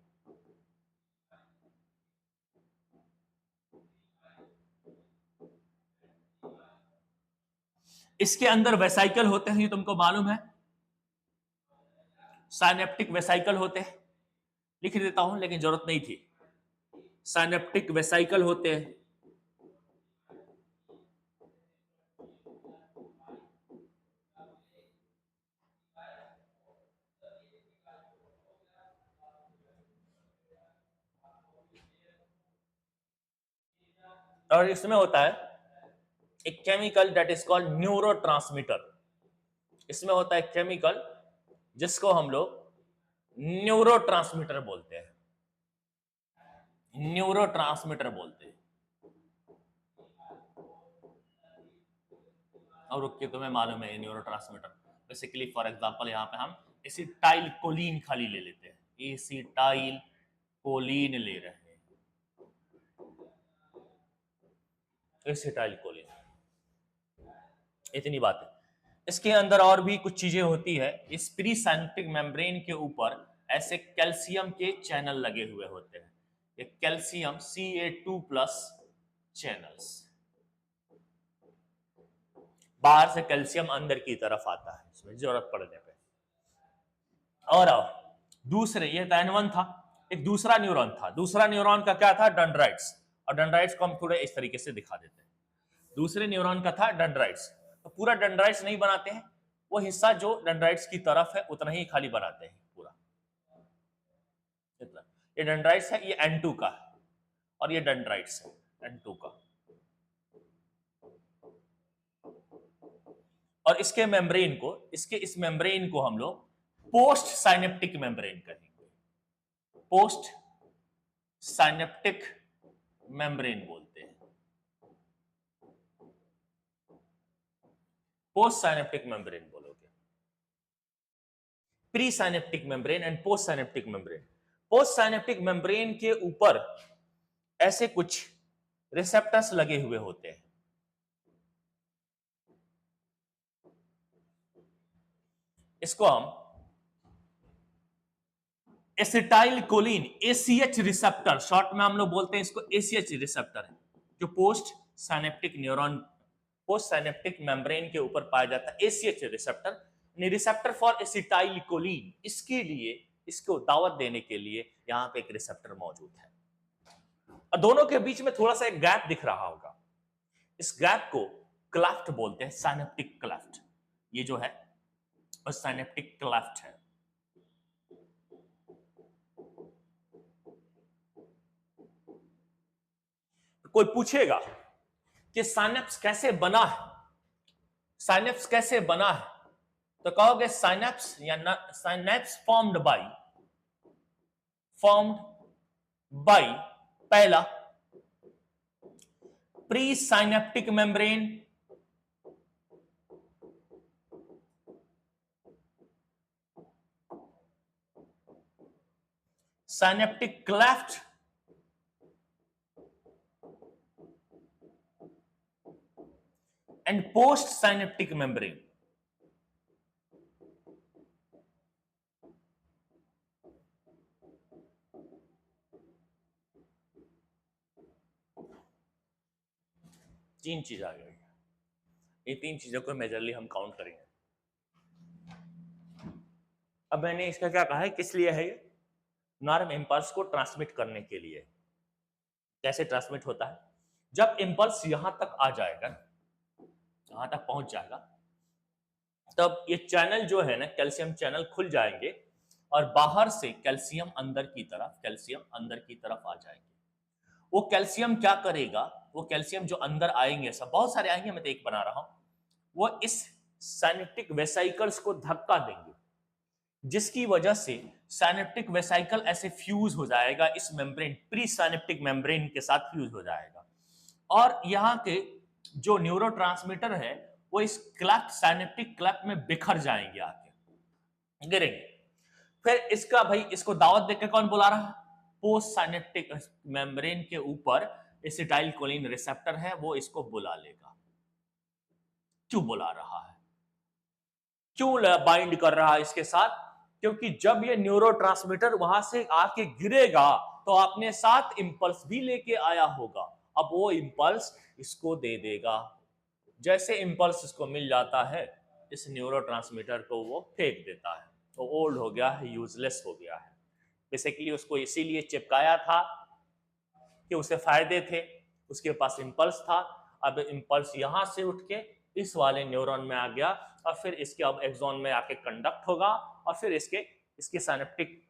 Speaker 1: इसके अंदर वेसाइकल होते हैं, ये तुमको मालूम है। साइनेप्टिक वेसाइकल होते हैं, लिख देता हूं लेकिन जरूरत नहीं थी। साइनेप्टिक वेसाइकल होते हैं। और इसमें होता है एक chemical that is called neurotransmitter. इसमें होता है केमिकल जिसको हम लोग न्यूरोट्रांसमीटर बोलते हैं। न्यूरोट्रांसमीटर बोलते हैं। और रुकिए, तुम्हें मालूम है न्यूरोट्रांसमीटर बेसिकली, फॉर एग्जांपल यहाँ पे हम एसिटाइल कोलिन खाली ले लेते हैं, एसिटाइल कोलिन ले रहे हैं, एसिटाइल कोलिन। इतनी बात है। इसके अंदर और भी कुछ चीजें होती है। इस प्री साइनेप्टिक मेम्ब्रेन के ऊपर ऐसे कैल्शियम के चैनल लगे हुए होते हैं, ये कैल्शियम Ca2+ चैनल्स। बाहर से कैल्शियम अंदर की तरफ आता है इसमें जरूरत पड़ने पे। और आओ दूसरे, ये N1 था, एक दूसरा न्यूरॉन था। दूसरा न्यूरॉन का क्या था? डेंड्राइट्स। और डेंड्राइट्स को हम थोड़े इस तरीके से दिखा देते हैं। दूसरे न्यूरॉन का था डेंड्राइट्स। तो पूरा डेंड्राइट्स नहीं बनाते हैं, वो हिस्सा जो डेंड्राइट्स की तरफ है उतना ही खाली बनाते हैं पूरा, इतना। ये डेंड्राइट्स है, ये N2 का है और ये डेंड्राइट्स है N2 का। और इसके मेम्ब्रेन को, इसके इस मेम्ब्रेन को हम लोग पोस्ट साइनेप्टिक मेम्ब्रेन कहेंगे। पोस्ट साइनेप्टिक मेम्ब्रेन बोलते हैं। पोस्ट साइनेप्टिक मेम्ब्रेन बोलोगे। Pre synaptic membrane and post synaptic membrane. Post synaptic membrane के ऊपर ऐसे कुछ रिसेप्टर्स लगे हुए होते हैं। इसको हम acetyl choline ACH receptor, short में हम लोग बोलते हैं इसको एसीएच रिसेप्टर है, जो post synaptic neuron, post synaptic membrane के ऊपर पाया जाता है। ACH receptor, receptor for acetyl choline, इसके लिए, इसको दावत देने के लिए यहां पे एक रिसेप्टर मौजूद है। और दोनों के बीच में थोड़ा सा एक गैप दिख रहा होगा, इस गैप को क्लेफ्ट बोलते हैं, साइनेप्टिक क्लेफ्ट। ये जो है और साइनेप्टिक क्लेफ्ट है। कोई पूछेगा कि साइनेप्स कैसे बना है, साइनेप्स कैसे बना है, तो कहोगे साइनेप्स या साइनेप्स फॉर्म्ड बाय पहला pre synaptic membrane, synaptic cleft and post synaptic membrane. तीन चीज आ गई, ये तीन चीजों को मेजरली हम काउंट करेंगे। अब मैंने इसका क्या कहा है, किस लिए है ये, नॉर्म इंपल्स को ट्रांसमिट करने के लिए। कैसे ट्रांसमिट होता है, जब इंपल्स यहां तक आ जाएगा, यहां तक पहुंच जाएगा, तब ये चैनल जो है ना, कैल्शियम चैनल खुल जाएंगे और बाहर से कैल्शियम अंदर की तरफ आ जाएंगे। वो कैल्शियम क्या करेगा, वो कैल्शियम जो अंदर आएंगे, सब बहुत सारे आएंगे, मैं तो एक बना रहा हूं, वो इस साइनेप्टिक वेसाइकल्स को धक्का देंगे, जिसकी वजह से साइनेप्टिक वेसाइकल ऐसे फ्यूज हो जाएगा इस मेम्ब्रेन, प्री साइनेप्टिक मेम्ब्रेन के साथ फ्यूज हो जाएगा, और यहाँ के जो न्यूरोट्रांसमीटर है वो इस क्लेफ्ट, साइनेप्टिक क्लेफ्ट में बिखर जाएंगे, आके गिरेंगे। फिर इसका भाई, इसको दावत देकर कौन बुला रहा है, पोस्ट साइनेप्टिक मेम्ब्रेन के ऊपर एसिटाइल कोलिन रिसेप्टर है, वो इसको बुला लेगा। क्यों बुला रहा है, क्यों बाइंड कर रहा है इसके साथ, क्योंकि जब ये न्यूरोट्रांसमीटर वहां से आके गिरेगा तो अपने साथ इंपल्स भी लेके आया होगा, अब वो इंपल्स इसको दे देगा। जैसे इंपल्स इसको मिल जाता है, इस न्यूरोट्रांसमीटर को वो फेंक देता है, तो ओल्ड हो गया है, यूजलेस हो गया है। बेसिकली उसको इसीलिए चिपकाया था कि उसे फायदे थे, उसके पास इंपल्स था, अब इंपल्स यहां से उठ के इस वाले न्यूरॉन में आ गया और फिर इसके अब एक्सॉन में आके कंडक्ट होगा और फिर इसके साइनेप्टिक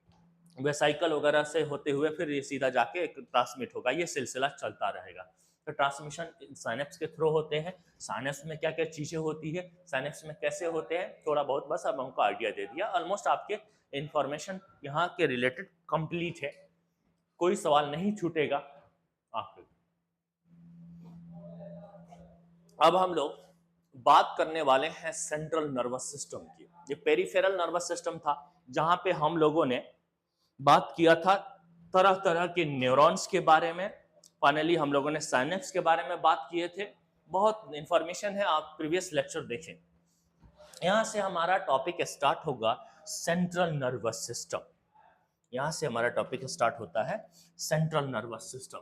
Speaker 1: वेसाइकल वगैरह से होते हुए फिर ये सीधा जाके ट्रांसमिट होगा, ये सिलसिला चलता रहेगा। तो ट्रांसमिशन साइनेप्स के थ्रू होते हैं। साइनेप्स में क्या क्या चीजें होती है, साइनेप्स में कैसे होते हैं, थोड़ा बहुत बस अब हमको आइडिया दे दिया, ऑलमोस्ट आपके इंफॉर्मेशन यहाँ के रिलेटेड कंप्लीट है, कोई सवाल नहीं छूटेगा आपके। अब हम लोग बात करने वाले हैं सेंट्रल नर्वस सिस्टम की। ये पेरिफेरल नर्वस सिस्टम था, जहां पे हम लोगों ने बात किया था तरह तरह के न्यूरॉन्स के बारे में, फाइनली हम लोगों ने साइनेप्स के बारे में बात किए थे। बहुत इंफॉर्मेशन है, आप प्रीवियस लेक्चर देखें। यहां से हमारा टॉपिक स्टार्ट होगा सेंट्रल नर्वस सिस्टम। यहां से हमारा टॉपिक स्टार्ट होता है central nervous system,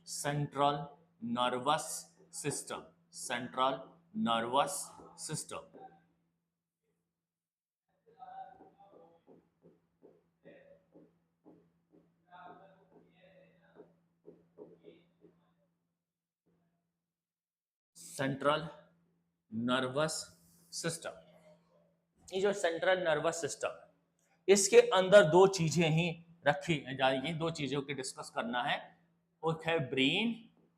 Speaker 1: central nervous system, central nervous system. Central nervous system, ये जो सेंट्रल नर्वस सिस्टम, इसके अंदर दो चीजें ही रखी जाएगी, दो चीजों की डिस्कस करना है, एक है ब्रेन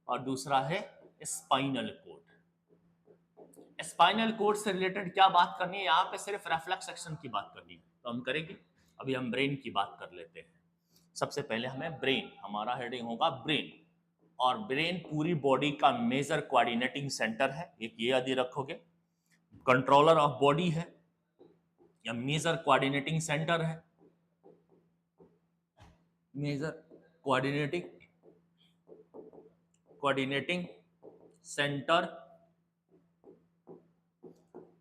Speaker 1: और दूसरा है स्पाइनल कोड। स्पाइनल कोड से रिलेटेड क्या बात करनी है, यहाँ पे सिर्फ रेफ्लेक्स सेक्शन की बात करनी है तो हम करेंगे। अभी हम ब्रेन की बात कर लेते हैं। सबसे पहले हमें ब्रेन, हमारा हेडिंग होगा ब्रेन, और ब्रेन पूरी बॉडी का मेजर कोऑर्डिनेटिंग सेंटर है, एक ये याद रखोगे, कंट्रोलर ऑफ बॉडी है या मेजर कोऑर्डिनेटिंग सेंटर है, major coordinating centre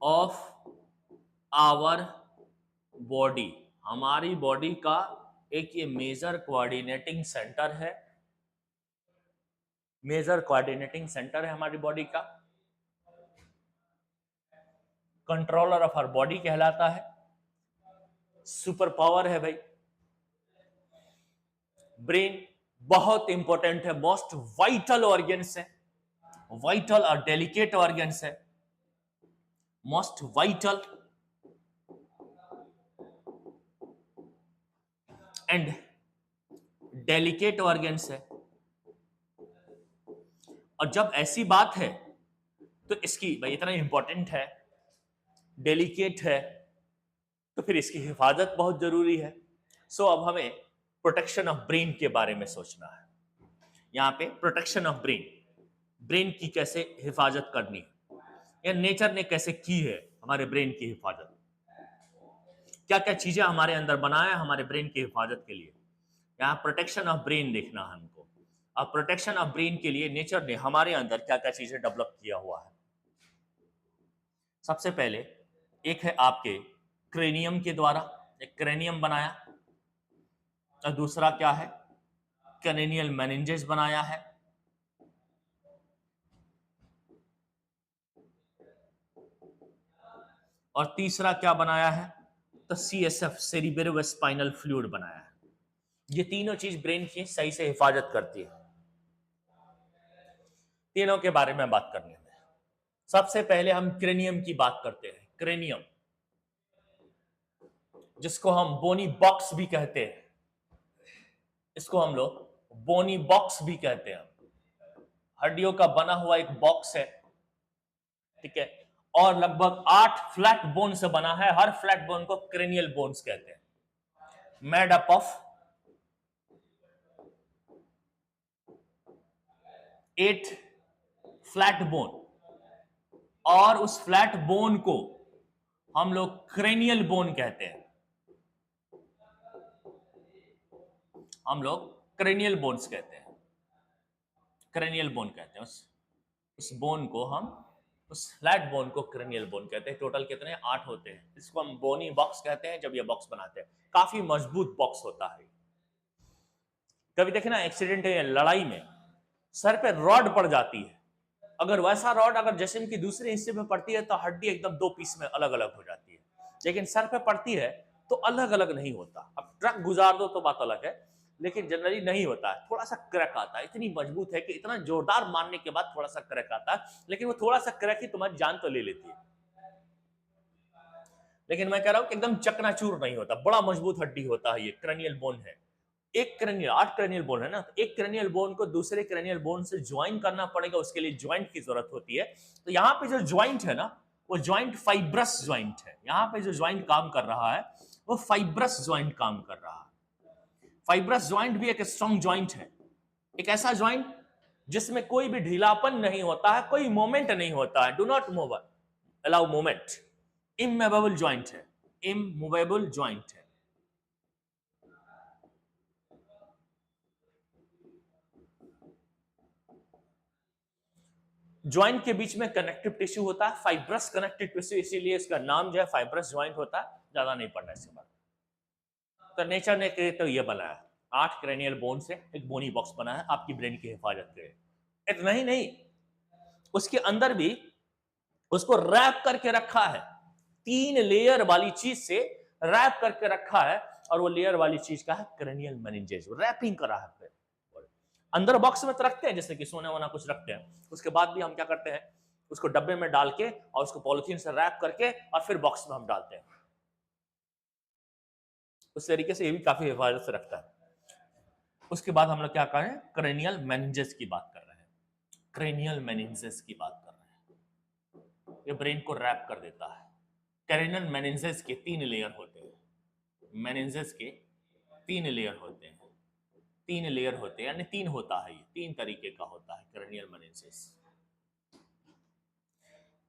Speaker 1: of our body, हमारी बॉडी का एक ये मेजर कोऑर्डिनेटिंग सेंटर है, मेजर कोऑर्डिनेटिंग सेंटर है हमारी बॉडी का, कंट्रोलर ऑफ आवर बॉडी कहलाता है, सुपर पावर है भाई। ब्रेन बहुत इंपॉर्टेंट है, मोस्ट वाइटल ऑर्गन्स है, वाइटल और डेलिकेट ऑर्गन्स है, most vital and delicate organs है। और जब ऐसी बात है तो इसकी भाई इतना इंपॉर्टेंट है, डेलिकेट है, तो फिर इसकी हिफाजत बहुत जरूरी है। सो अब हमें प्रोटेक्शन ऑफ ब्रेन के बारे में सोचना है। यहाँ पे प्रोटेक्शन ऑफ ब्रेन, ब्रेन की कैसे हिफाजत करनी है, या नेचर ने कैसे की है हमारे ब्रेन की हिफाजत, क्या क्या चीजें हमारे अंदर बनाया हमारे ब्रेन की हिफाजत के लिए। यहाँ प्रोटेक्शन ऑफ ब्रेन देखना है हमको। अब प्रोटेक्शन ऑफ ब्रेन के लिए नेचर ने हमारे अंदर क्या क्या चीजें डेवलप किया हुआ है। सबसे पहले एक है आपके क्रेनियम के द्वारा, एक क्रेनियम बनाया, और दूसरा क्या है, क्रेनियल मेनिंजेस बनाया है, और तीसरा क्या बनाया है, तो CSF सेरिब्रो स्पाइनल फ्लूइड बनाया है। ये तीनों चीज ब्रेन की सही से हिफाजत करती है। तीनों के बारे में बात करनी है। सबसे पहले हम क्रेनियम की बात करते हैं। क्रेनियम, जिसको हम बोनी बॉक्स भी कहते हैं, इसको हम लोग बोनी बॉक्स भी कहते हैं। हड्डियों का बना हुआ एक बॉक्स है, ठीक है, और लगभग 8 फ्लैट बोन से बना है। हर फ्लैट बोन को क्रेनियल बोन्स कहते हैं। Made up of 8 flat bone, और उस फ्लैट बोन को हम लोग क्रेनियल बोन कहते हैं। हम लोग क्रेनियल बोन्स कहते हैं, क्रेनियल बोन कहते हैं। उस बोन को हम, उस फ्लैट बोन को क्रेनियल बोन कहते हैं। टोटल कितने, 8 होते हैं। इसको हम बोनी बॉक्स कहते हैं जब ये बॉक्स बनाते हैं। काफी मजबूत बॉक्स होता है। कभी देखे ना एक्सीडेंट है, लड़ाई में सर पे रॉड पड़ जाती है, अगर वैसा रॉड अगर जिस्म की दूसरे हिस्से में पड़ती है तो हड्डी एकदम 2 पीस में अलग अलग हो जाती है, लेकिन सर पे पड़ती है तो अलग अलग नहीं होता। अब ट्रक गुजार दो तो बात अलग है, लेकिन जनरली नहीं होता है, थोड़ा सा क्रैक आता है। इतनी मजबूत है कि इतना जोरदार मारने के बाद थोड़ा सा क्रैक आता है, लेकिन वो थोड़ा सा क्रैक ही तुम्हारी जान तो ले लेती है। लेकिन मैं कह रहा हूं कि एकदम चकनाचूर नहीं होता, बड़ा मजबूत हड्डी होता है। ये क्रेनियल बोन है। एक क्रेनियल, 8 क्रेनियल बोन है ना, तो एक क्रेनियल बोन को दूसरे क्रेनियल बोन से ज्वाइन करना पड़ेगा, उसके लिए ज्वाइंट की जरूरत होती है। तो यहाँ पे जो ज्वाइंट है ना, वो ज्वाइंट फाइब्रस ज्वाइंट है। यहाँ पे जो ज्वाइंट काम कर रहा है वो फाइब्रस ज्वाइंट काम कर रहा है। फाइब्रस ज्वाइंट भी एक स्ट्रॉन्ग ज्वाइंट है, एक ऐसा ज्वाइंट जिसमें कोई भी ढीलापन नहीं होता है, कोई मोमेंट नहीं होता है। Do not move, allow moment. Immovable joint है, इमूवेबल ज्वाइंट है। ज्वाइंट के बीच में कनेक्टिव टिश्यू होता है, फाइब्रस कनेक्टिव टिश्यू, इसीलिए इसका नाम जो है फाइब्रस ज्वाइंट होता है। ज्यादा नहीं पढ़ना इसके बाद। तो नेचर ने तो ये बनाया, 8 क्रेनियल बोन से एक बोनी बॉक्स बना है आपकी ब्रेन की हिफाजत के लिए। इतना ही नहीं, उसके अंदर भी उसको रैप करके रखा है, 3 लेयर वाली चीज से रैप करके रखा है। और वो लेयर वाली चीज का है क्रेनियल मेनिंजेस, रैपिंग करा है। अंदर बॉक्स में तो रखते हैं, जैसे कि सोने वोना कुछ रखते हैं, उसके बाद भी हम क्या करते हैं, उसको डब्बे में डाल के और उसको पॉलिथीन से रैप करके और फिर बॉक्स में हम डालते हैं। उस तरीके से ये भी काफी हिफाजत से रखता है। उसके बाद हम लोग क्या कर रहे हैं, क्रेनियल मेनिंजेस की बात कर रहे हैं। क्रेनियल मेनिंजेस की बात कर रहे हैं, ये ब्रेन को रैप कर देता है। क्रेनियल मेनिंजेस के 3 लेयर होते हैं। मेनिंजेस के 3 लेयर होते हैं, 3 लेयर होते हैं, यानी 3 होता है। ये 3 तरीके का होता है क्रेनियल मेनिंजेस।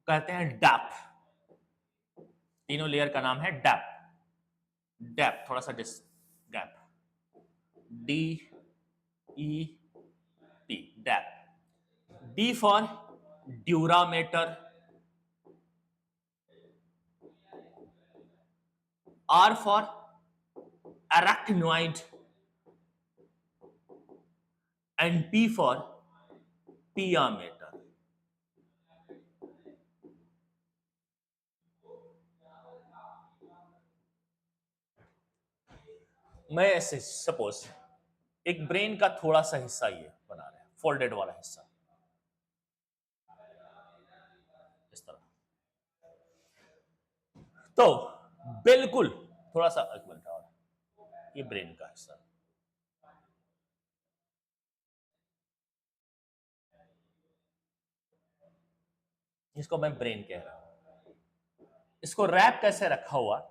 Speaker 1: कहते हैं डैप, तीनों लेयर का नाम है डैप। डैप थोड़ा सा डिस, DAP, D E T, DAP. D for dura mater, R for arachnoid, and P for pia mater. मैं ऐसे सपोज एक ब्रेन का थोड़ा सा हिस्सा ये बना रहे हैं, फोल्डेड वाला हिस्सा इस तरह। तो बिल्कुल थोड़ा सा एक मिनट और, ये ब्रेन का हिस्सा, इसको मैं ब्रेन कह रहा हूं। इसको रैप कैसे रखा हुआ,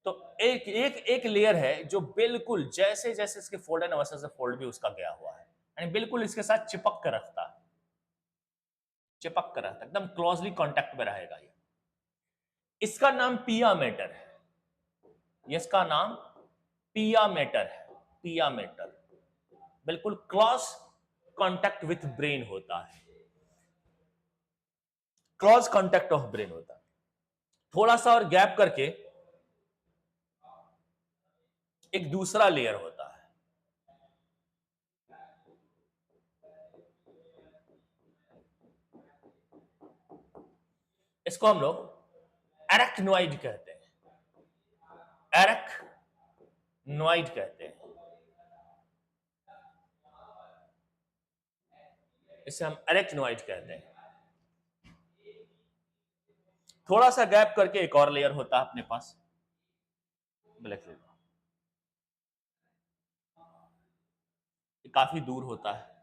Speaker 1: तो एक एक एक लेयर है जो बिल्कुल जैसे जैसे इसके फोल्ड है वैसे वैसे फोल्ड भी उसका गया हुआ है, यानी बिल्कुल इसके साथ चिपक कर रखता है, चिपक कर रखता है, एकदम क्लोजली कांटेक्ट में रहेगा ये। इसका नाम पिया मेटर है, इसका नाम पिया मेटर है, पिया मेटर। बिल्कुल क्लोज कांटेक्ट विथ ब्रेन होता है, क्लोज कांटेक्ट ऑफ ब्रेन होता है। थोड़ा सा और गैप करके एक दूसरा लेयर होता है, इसको हम लोग एरेक्नोइड कहते हैं, एरेक्नोइड कहते हैं, इसे हम एरेक्नोइड कहते हैं। थोड़ा सा गैप करके एक और लेयर होता है अपने पास, ब्लैक लेयर, काफी दूर होता है।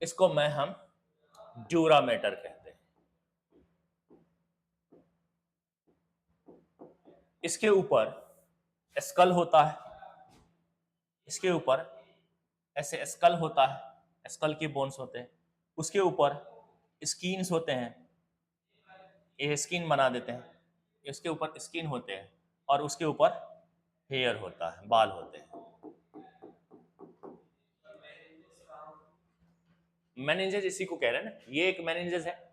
Speaker 1: इसको मैं हम ड्यूरामेटर कहते हैं। इसके ऊपर स्कल होता है, इसके ऊपर ऐसे स्कल होता है, स्कल के बोन्स होते हैं, उसके ऊपर स्किन्स होते हैं, ये स्किन बना देते हैं, इसके ऊपर स्किन होते हैं और उसके ऊपर हेयर होता है, बाल होते हैं। मेनिंजेस इसी को कह रहे हैं ना, ये एक मेनिंजेस है,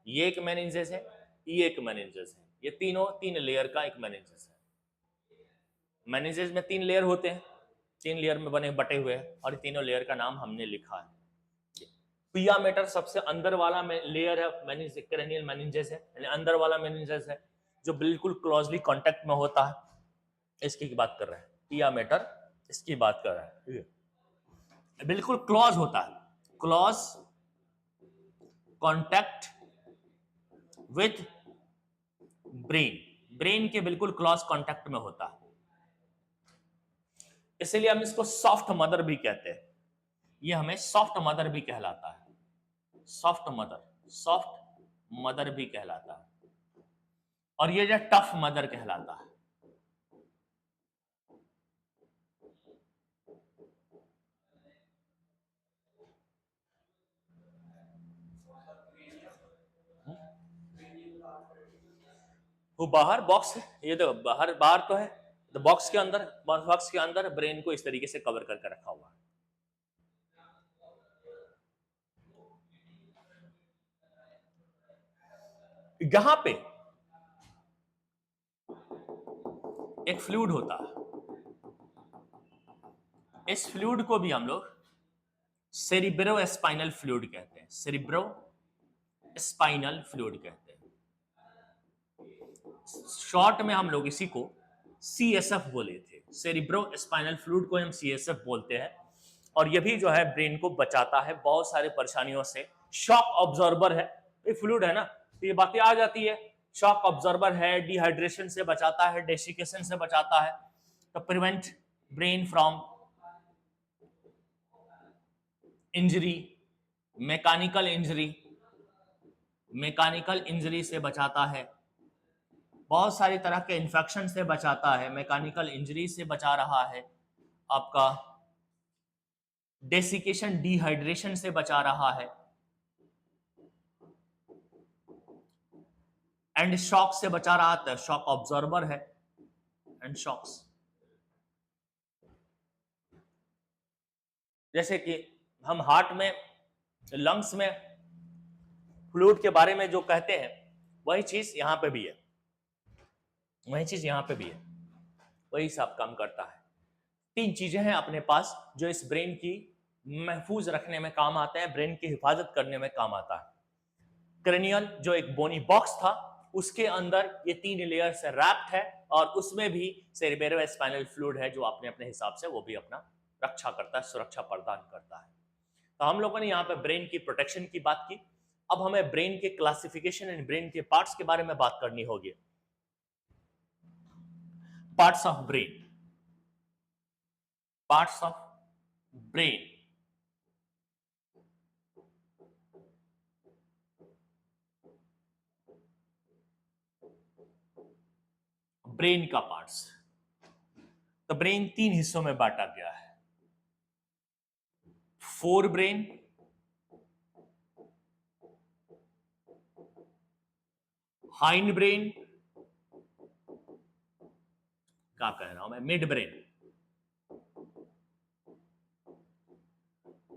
Speaker 1: ये एक मेनिंजेस है, ये एक मेनिंजेस है, ये तीनों तीन लेयर का एक मेनिंजेस है। मेनिंजेस में तीन लेयर होते हैं, तीन लेयर में बने बटे हुए हैं, और तीनों लेयर का नाम हमने लिखा है। पिया मेटर सबसे अंदर वाला लेयर है, क्रेनियल मेनिंजेस है, यानी अंदर वाला मेनिंजेस है जो बिल्कुल क्लोजली कांटेक्ट में होता है, इसकी बात कर रहे हैं, पिया मेटर इसकी बात कर रहे हैं, बिल्कुल क्लोज होता है, close contact with brain, brain के बिल्कुल क्लोज कांटेक्ट में होता है, इसलिए हम इसको सॉफ्ट मदर भी कहते हैं, ये हमें सॉफ्ट मदर भी कहलाता है, सॉफ्ट मदर, सॉफ्ट मदर भी कहलाता है, और ये जो टफ मदर कहलाता है। वो बाहर बॉक्स है, ये तो बाहर बाहर तो है, तो बॉक्स के अंदर, बॉक्स के अंदर ब्रेन को इस तरीके से कवर करके रखा हुआ है। यहां पे एक फ्लूइड होता है, इस फ्लूइड को भी हम लोग सेरिब्रो स्पाइनल फ्लूइड कहते हैं, सेरिब्रो स्पाइनल फ्लूइड कहते हैं, शॉर्ट में हम लोग इसी को CSF बोले थे, सेरिब्रो स्पाइनल फ्लूइड को हम CSF बोलते हैं। और ये भी जो है ब्रेन को बचाता है बहुत सारे परेशानियों से, शॉक ऑब्जॉर्बर है, ये फ्लूइड है ना, तो ये बातें आ जाती है, शॉक ऑब्जॉर्बर है, डिहाइड्रेशन से बचाता है, डेसिकेशन से बचाता है, तो prevent brain from injury, mechanical injury, mechanical injury से बचाता है, बहुत सारी तरह के इन्फेक्शन से बचाता है, मैकेनिकल इंजरी से बचा रहा है, आपका डेसिकेशन डिहाइड्रेशन से बचा रहा है, एंड शॉक से बचा रहा था, शॉक ऑब्जॉर्बर है, एंड शॉक्स। जैसे कि हम हार्ट में, लंग्स में फ्लूइड के बारे में जो कहते हैं, वही चीज यहां पे भी है, वही चीज यहां पे भी है, वही सब काम करता है। तीन चीजें हैं अपने पास जो इस ब्रेन की महफूज रखने में काम आते हैं, ब्रेन की हिफाजत करने में काम आता है। क्रेनियल जो एक बोनी बॉक्स था, उसके अंदर ये 3 लेयर से रैप्ड है, और उसमें भी सेरिब्रम स्पाइनल फ्लूइड है जो अपने अपने हिसाब से वो भी अपना रक्षा करता है, सुरक्षा प्रदान करता है। तो हम लोगों ने यहाँ पे ब्रेन की प्रोटेक्शन की बात की। अब हमें ब्रेन के क्लासिफिकेशन एंड ब्रेन के पार्ट्स के बारे में बात करनी होगी। Parts of brain, parts of brain. Brain का पार्ट्स, तो ब्रेन 3 हिस्सों में बांटा गया है। फोर ब्रेन, हाइंड ब्रेन, क्या कह रहा हूं मैं, मिड ब्रेन,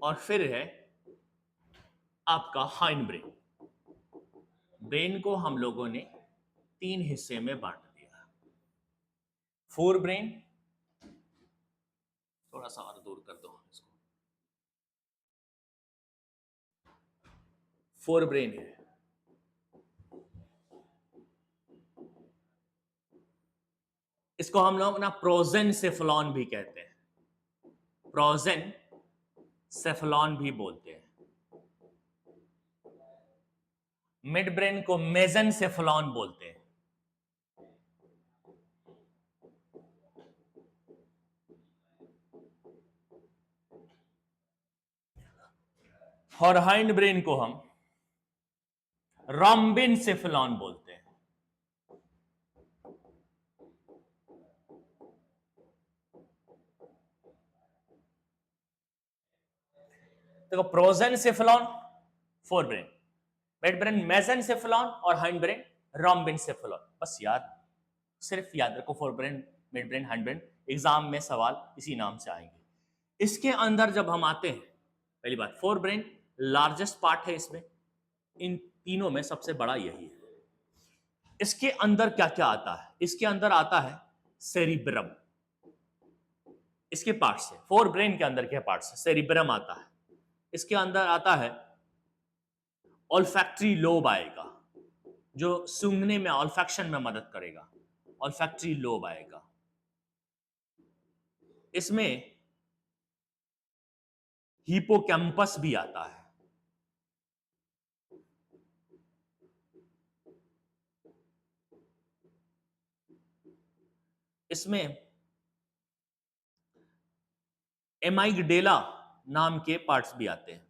Speaker 1: और फिर है आपका हाइंड ब्रेन। ब्रेन को हम लोगों ने 3 हिस्से में बांट दिया। फोर ब्रेन, थोड़ा सा और दूर कर दो इसको, फोर ब्रेन है। इसको हम लोग ना प्रोजेन सेफलॉन भी कहते हैं, प्रोजेन सेफलॉन भी बोलते हैं। मिड ब्रेन को मेजन सेफलॉन बोलते हैं। और हाइंड ब्रेन को हम रॉम्बिन सेफलॉन बोलते हैं। देखो, prosencephalon forebrain, midbrain mesencephalon, और हाइंड ब्रेन रॉम्बिन सेफलॉन। बस यार, सिर्फ याद रखो forebrain, midbrain, hindbrain, exam में सवाल इसी नाम से आएंगे। इसके अंदर जब हम आते हैं, पहली बात, फोर ब्रेन लार्जेस्ट पार्ट है इसमें, इन तीनों में सबसे बड़ा यही है। इसके अंदर क्या क्या आता है? इसके अंदर आता है सेरिब्रम। इसके पार्ट्स है, फोर ब्रेन के अंदर क्या पार्ट्स है? सेरिब्रम आता है। इसके अंदर आता है ऑल्फैक्टरी लोब आएगा, जो सूंघने में, ऑल्फैक्शन में मदद करेगा, ऑल्फैक्टरी लोब आएगा। इसमें हिपोकैम्पस भी आता है। इसमें एमाइगडेला नाम के पार्ट्स भी आते हैं।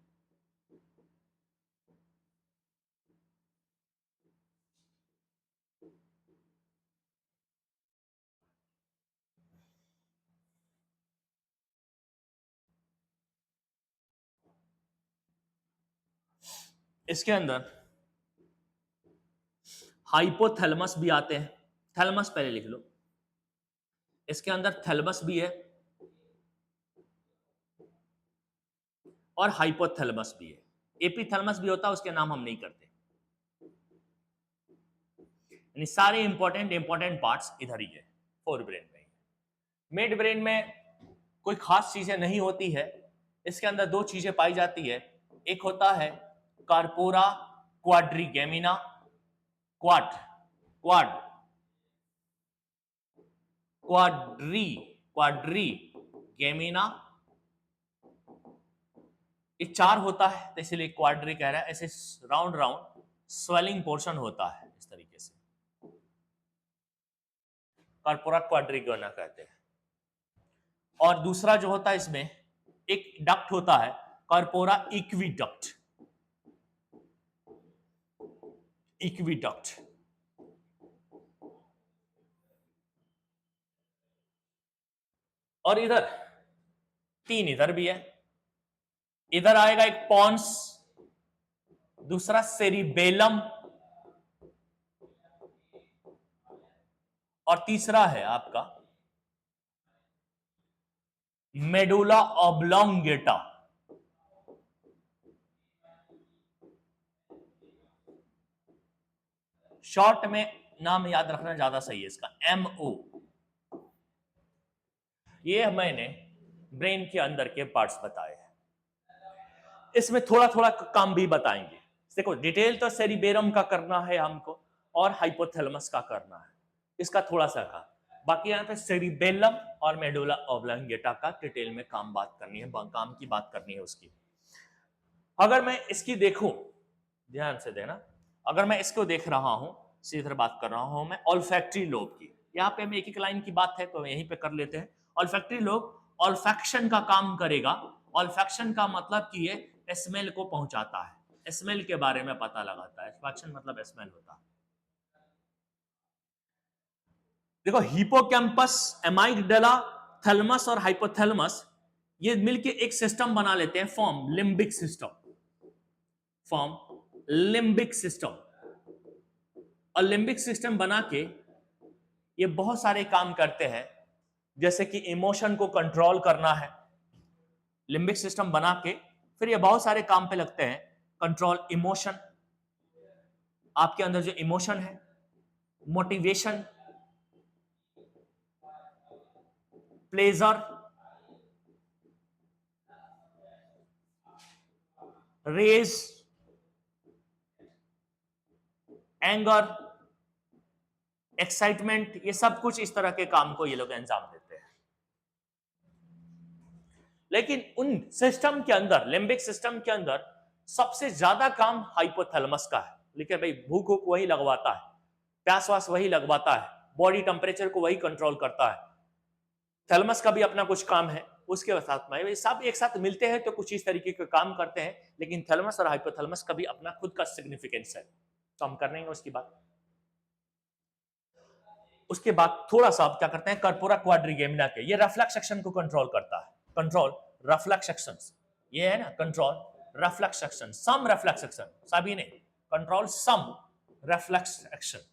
Speaker 1: इसके अंदर हाइपोथैलेमस भी आते हैं। थैलेमस पहले लिख लो। इसके अंदर थैलेमस भी है और हाइपोथैलेमस भी है। एपिथैलेमस भी होता है, उसके नाम हम नहीं करते। यानी सारे इंपॉर्टेंट पार्ट्स इधर ही है, फोर ब्रेन में। मिड ब्रेन में कोई खास चीजें नहीं होती है। इसके अंदर 2 चीजें पाई जाती है। एक होता है corpora क्वाड्रिगेमिना, quad quad quadri quadri गेमिना, ये 4 होता है, तो इसीलिए क्वाड्री कह रहा है। ऐसे राउंड राउंड स्वेलिंग पोर्शन होता है इस तरीके से, कार्पोरा क्वाड्रिगोना कहते हैं। और दूसरा जो होता है, इसमें एक डक्ट होता है, कार्पोरा इक्विडक्ट, इक्विडक्ट। और इधर 3 इधर भी है। इधर आएगा एक पॉन्स, दूसरा सेरिबेलम, और तीसरा है आपका मेडुला ऑब्लोंगेटा। शॉर्ट में नाम याद रखना ज्यादा सही है इसका, MO। ये मैंने ब्रेन के अंदर के पार्ट्स बताए हैं, इसमें थोड़ा थोड़ा काम भी बताएंगे। देखो डिटेल तो सेरिबेरम का करना है हमको और हाइपोथैलेमस का करना है, इसका थोड़ा सा काम। बाकी यहाँ पे सेरिबेलम और मेडुला ऑब्लांगेटा का डिटेल में बात करनी है, काम की बात करनी है उसकी। अगर मैं इसकी देखूं, ध्यान से देना, अगर मैं इसको देख रहा हूं, सीधी तरह बात कर रहा हूं मैं ऑल्फैक्टरी लोब की। यहाँ पे हम एक एक लाइन की बात है तो यहीं पे कर लेते हैं। ऑल्फैक्टरी लोब ऑल्फैक्शन का काम करेगा। ऑल्फैक्शन का मतलब कि ये स्मेल को पहुंचाता है, स्मेल के बारे में पता लगाता है। ऑल्फैक्शन मतलब स्मेल होता है। देखो हिपोकैम्पस, एमाइगडाला, थैलेमस और हाइपोथैलेमस ये मिलके एक सिस्टम बना लेते हैं, form limbic system, form limbic system. और लिम्बिक सिस्टम बना के ये बहुत सारे काम करते हैं, जैसे कि इमोशन को कंट्रोल करना है। लिम्बिक सिस्टम बना के फिर ये बहुत सारे काम पे लगते हैं। कंट्रोल इमोशन, आपके अंदर जो इमोशन है, motivation, pleasure, rage, anger, excitement, ये सब कुछ इस तरह के काम को ये लोग अंजाम देते हैं। लेकिन उन सिस्टम के अंदर, लिम्बिक सिस्टम के अंदर सबसे ज्यादा काम हाइपोथैलेमस का है। लेकिन भाई भूख को वही लगवाता है, प्यास वास वही लगवाता है, बॉडी टेम्परेचर को वही कंट्रोल करता है। थैलेमस का भी अपना कुछ काम है, उसके साथ में सब एक साथ मिलते हैं तो कुछ इस तरीके के काम करते हैं। लेकिन थैलेमस और हाइपोथैलेमस का भी अपना खुद का सिग्निफिकेंस है, तो हम कर लेंगे उसकी बात। उसके बाद थोड़ा सा आप क्या करते हैं, कर्पोरा क्वाड्रिगेमिना के, ये रिफ्लेक्स एक्शन को कंट्रोल करता है। कंट्रोल रिफ्लेक्स एक्शंस, ये है ना कंट्रोल रिफ्लेक्स एक्शन, सम रिफ्लेक्स एक्शन, सभी नहीं, कंट्रोल सम रिफ्लेक्स एक्शन।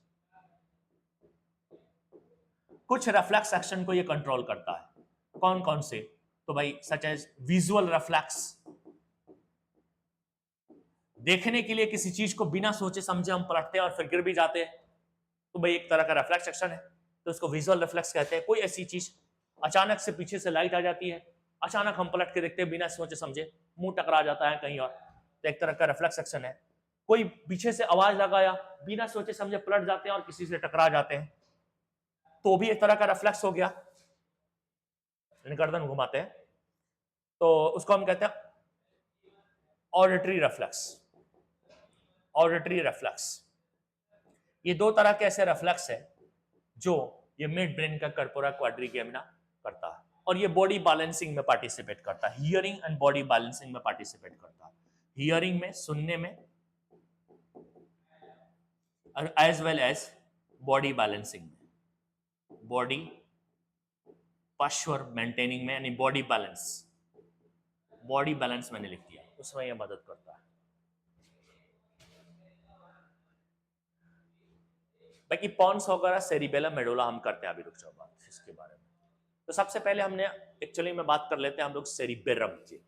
Speaker 1: कुछ रिफ्लेक्स एक्शन को ये कंट्रोल करता है। कौन कौन से? तो भाई सच एज विजुअल रिफ्लेक्स, देखने के लिए किसी चीज को बिना सोचे समझे हम पलटते हैं और फिर गिर भी जाते हैं, तो भाई एक तरह का रिफ्लेक्स एक्शन है, तो उसको विजुअल रिफ्लेक्स कहते हैं। कोई ऐसी चीज अचानक से पीछे से लाइट आ जाती है, अचानक हम पलट के देखते हैं बिना सोचे समझे, मुंह टकरा जाता है कहीं और, तो एक तरह का रिफ्लेक्स एक्शन है। कोई पीछे से आवाज लगाया, बिना सोचे समझे पलट जाते हैं और किसी से टकरा जाते हैं, तो भी एक तरह का रिफ्लेक्स हो गया, गर्दन घुमाते हैं, तो उसको हम कहते हैं ऑडिटरी रिफ्लेक्स। ऑडिटरी रिफ्लेक्स, ये दो तरह के ऐसे रिफ्लेक्स है जो ये मिड ब्रेन का कर्पोरा क्वाड्रिगेमिना करता है, और ये बॉडी बैलेंसिंग में पार्टिसिपेट करता है। हियरिंग एंड बॉडी बैलेंसिंग में पार्टिसिपेट करता है, हियरिंग में, सुनने में, और as well as body balancing में, बॉडी पोस्चर मेंटेनिंग में, यानी बॉडी बैलेंस, बॉडी बैलेंस मैंने लिख दिया, उसमें यह मदद करता है। बाकी पॉन्स वगैरह, सेरिबेलम, मेडुला हम करते हैं, अभी रुक जाओ बात इसके बारे में। तो सबसे पहले हमने एक्चुअली में बात कर लेते हैं हम लोग सेरिबेरम की।